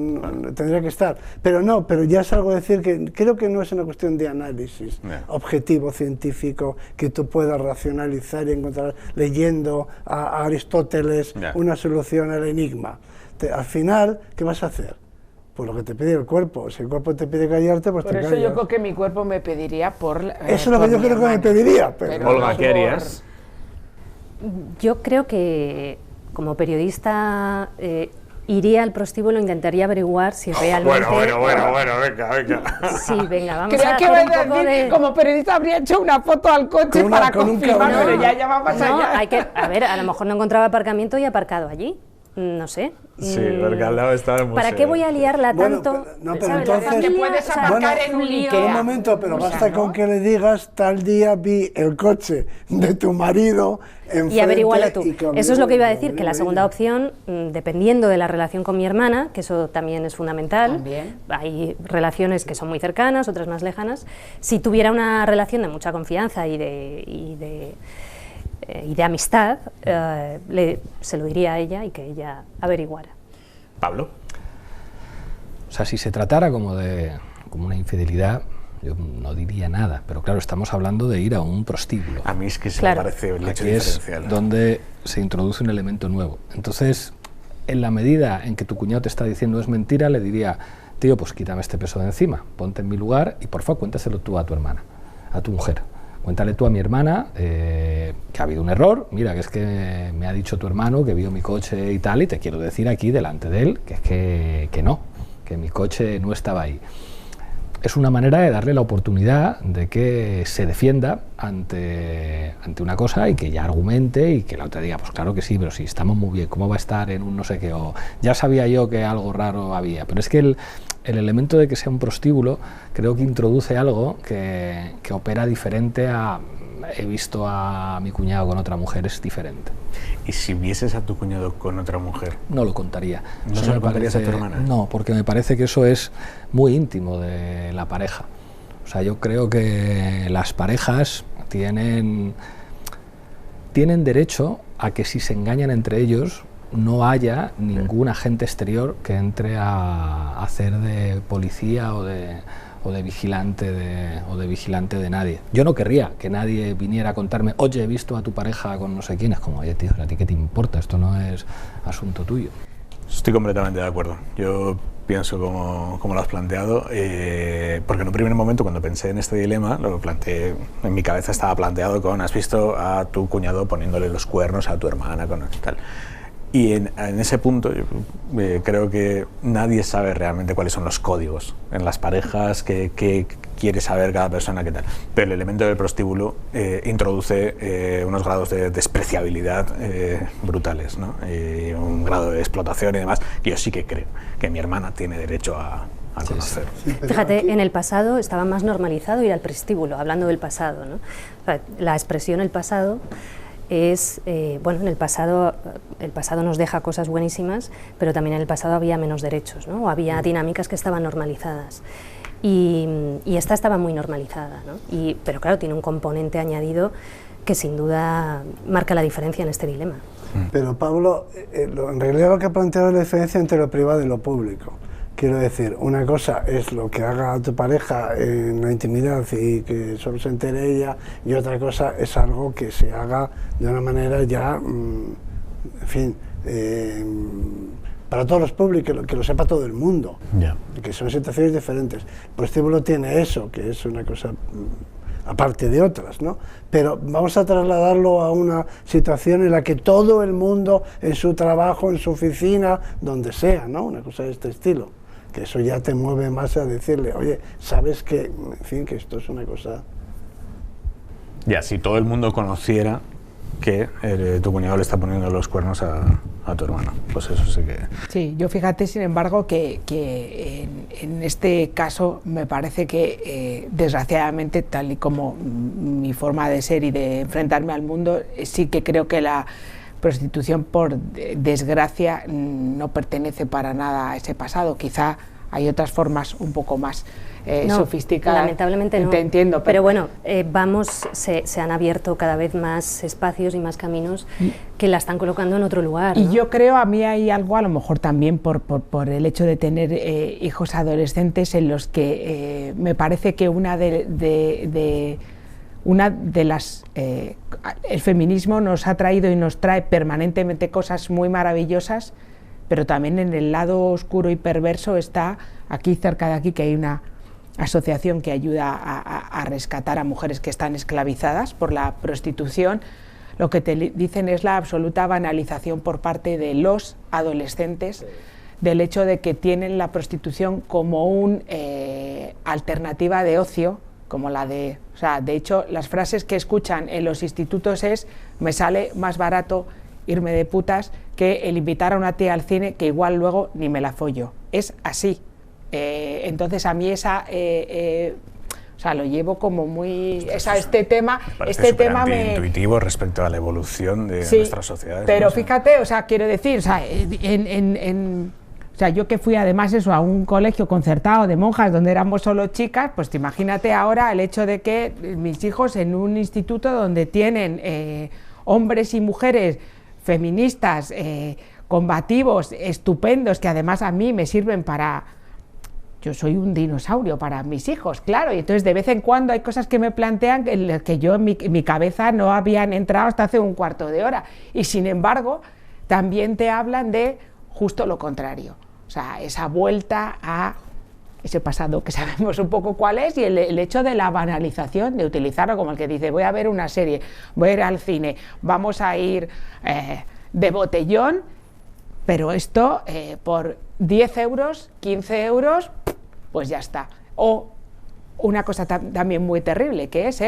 tendría que estar. Pero ya es algo decir que creo que no es una cuestión de análisis objetivo, científico, que tú puedas racionalizar y encontrar leyendo a Aristóteles una solución al enigma. Al final, ¿qué vas a hacer? Pues lo que te pide el cuerpo. Si el cuerpo te pide callarte, pues por te eso callas. yo creo que mi cuerpo me pediría por Eso es lo que yo creo que me pediría. Pero Olga, no ¿qué harías? Yo creo que como periodista iría al prostíbulo e intentaría averiguar si realmente... Bueno, venga. Sí, venga, vamos Creía a que hacer iba a un poco decir, de... como periodista habría hecho una foto al coche Con para un confirmar, cabrón. pero ya va más No, allá. hay que... A ver, a lo mejor no encontraba aparcamiento y he aparcado allí. No sé. Sí, porque al lado estaba el museo. ¿Para qué voy a liarla Bueno, tanto? pero ¿Sabes? entonces- La familia, Te puedes o sea, aparcar es en un lío. Ikea. Un momento, pero O sea, basta ¿no? con que le digas, tal día vi el coche de tu marido enfrente. Y averígualo tú. y que Eso es lo que iba a decir, averigüe que la segunda ella. opción, dependiendo de la relación con mi hermana, que eso también es fundamental, También. hay relaciones que son muy cercanas, otras más lejanas, si tuviera una relación de mucha confianza y de amistad, se lo diría a ella y que ella averiguara. Pablo. O sea, si se tratara como una infidelidad, yo no diría nada, pero claro, estamos hablando de ir a un prostíbulo. A mí es que se Claro. me parece el hecho Aquí es diferencial. donde se introduce un elemento nuevo. Entonces, en la medida en que tu cuñado te está diciendo es mentira, le diría, tío, pues quítame este peso de encima, ponte en mi lugar y por favor cuéntaselo tú a tu hermana, a tu mujer. Cuéntale tú a mi hermana que ha habido un error, mira, que es que me ha dicho tu hermano que vio mi coche y tal, y te quiero decir aquí delante de él que es que no, que mi coche no estaba ahí. Es una manera de darle la oportunidad de que se defienda ante una cosa y que ya argumente y que la otra diga, pues claro que sí, pero sí, estamos muy bien, ¿cómo va a estar en un no sé qué? O ya sabía yo que algo raro había. Pero es que el elemento de que sea un prostíbulo creo que introduce algo que opera diferente a... He visto a mi cuñado con otra mujer, es diferente. ¿Y si vieses a tu cuñado con otra mujer? No lo contaría. ¿No Eso se lo me contarías a parece- tu hermana? No, porque me parece que eso es muy íntimo de la pareja. O sea, yo creo que las parejas tienen derecho a que si se engañan entre ellos no haya ningún agente exterior que entre a hacer de policía o de vigilante de nadie. Yo no querría que nadie viniera a contarme, oye, he visto a tu pareja con no sé quién. Es como, oye, tío, ¿a ti qué te importa? Esto no es asunto tuyo. Estoy completamente de acuerdo. Yo pienso como lo has planteado, porque en un primer momento cuando pensé en este dilema, lo planteé, en mi cabeza estaba planteado con, has visto a tu cuñado poniéndole los cuernos a tu hermana, con tal. Y en ese punto yo, creo que nadie sabe realmente cuáles son los códigos en las parejas, qué quiere saber cada persona, qué tal. Pero el elemento del prostíbulo introduce unos grados de despreciabilidad brutales, ¿no? Un grado de explotación y demás, que yo sí que creo que mi hermana tiene derecho a conocer. Sí, pero Fíjate, aquí- en el pasado estaba más normalizado ir al prostíbulo, hablando del pasado, ¿no? O sea, la expresión el pasado es, bueno, en el pasado nos deja cosas buenísimas, pero también en el pasado había menos derechos, ¿no? O había dinámicas que estaban normalizadas. Y esta estaba muy normalizada, ¿no? Pero claro, tiene un componente añadido que sin duda marca la diferencia en este dilema. Pero Pablo, en realidad lo que ha planteado es la diferencia entre lo privado y lo público. Quiero decir, una cosa es lo que haga tu pareja en la intimidad y que solo se entere ella, y otra cosa es algo que se haga de una manera ya, en fin, para todos los públicos, que lo sepa todo el mundo, Ya. que son situaciones diferentes. El prostíbulo tiene eso, que es una cosa aparte de otras, ¿no? Pero vamos a trasladarlo a una situación en la que todo el mundo, en su trabajo, en su oficina, donde sea, ¿no? Una cosa de este estilo, que eso ya te mueve más a decirle, oye, sabes que, en fin, que esto es una cosa... Ya, si todo el mundo conociera que tu cuñado le está poniendo los cuernos a tu hermano, pues eso sí que... Sí, yo fíjate, sin embargo, que en este caso me parece que, desgraciadamente, tal y como mi forma de ser y de enfrentarme al mundo, sí que creo que la prostitución, por desgracia, no pertenece para nada a ese pasado. Quizá hay otras formas un poco más No, sofisticadas. lamentablemente no. Te entiendo, pero bueno, se han abierto cada vez más espacios y más caminos que la están colocando en otro lugar, Y ¿no? yo creo, a mí hay algo, a lo mejor también por el hecho de tener hijos adolescentes, en los que me parece que una de las... el feminismo nos ha traído y nos trae permanentemente cosas muy maravillosas, pero también en el lado oscuro y perverso está, aquí cerca de aquí, que hay una asociación que ayuda a rescatar a mujeres que están esclavizadas por la prostitución. Lo que te dicen es la absoluta banalización por parte de los adolescentes del hecho de que tienen la prostitución como una alternativa de ocio, como la de... O sea, de hecho, las frases que escuchan en los institutos es: me sale más barato irme de putas que el invitar a una tía al cine, que igual luego ni me la follo. Es así. Entonces a mí o sea, lo llevo como muy... este tema me... intuitivo respecto a la evolución de Sí, nuestras sociedades. pero ¿no? O sea, fíjate, o sea, quiero decir, o sea, o sea, yo que fui además eso, a un colegio concertado de monjas donde éramos solo chicas, pues te imagínate ahora el hecho de que mis hijos en un instituto donde tienen hombres y mujeres feministas, combativos, estupendos, que además a mí me sirven para yo soy un dinosaurio para mis hijos, claro, y entonces de vez en cuando hay cosas que me plantean que yo en mi cabeza no habían entrado hasta hace un cuarto de hora, y sin embargo también te hablan de justo lo contrario, o sea, esa vuelta a ese pasado que sabemos un poco cuál es, y el hecho de la banalización, de utilizarlo como el que dice, voy a ver una serie, voy a ir al cine, vamos a ir de botellón, pero esto por 10 euros, 15 euros, pues ya está. O una cosa también muy terrible, que es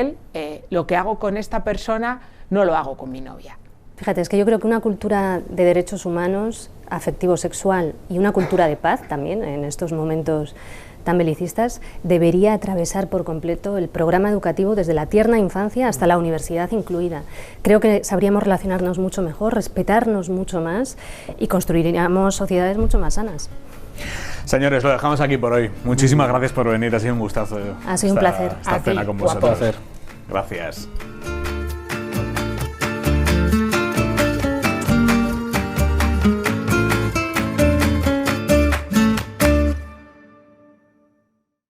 lo que hago con esta persona no lo hago con mi novia. Fíjate, es que yo creo que una cultura de derechos humanos, afectivo-sexual, y una cultura de paz también, en estos momentos tan belicistas, debería atravesar por completo el programa educativo desde la tierna infancia hasta la universidad incluida. Creo que sabríamos relacionarnos mucho mejor, respetarnos mucho más y construiríamos sociedades mucho más sanas. Señores, lo dejamos aquí por hoy. Muchísimas gracias por venir, ha sido un gustazo. Ha sido un placer. Esta cena con vosotros. Un placer. Gracias.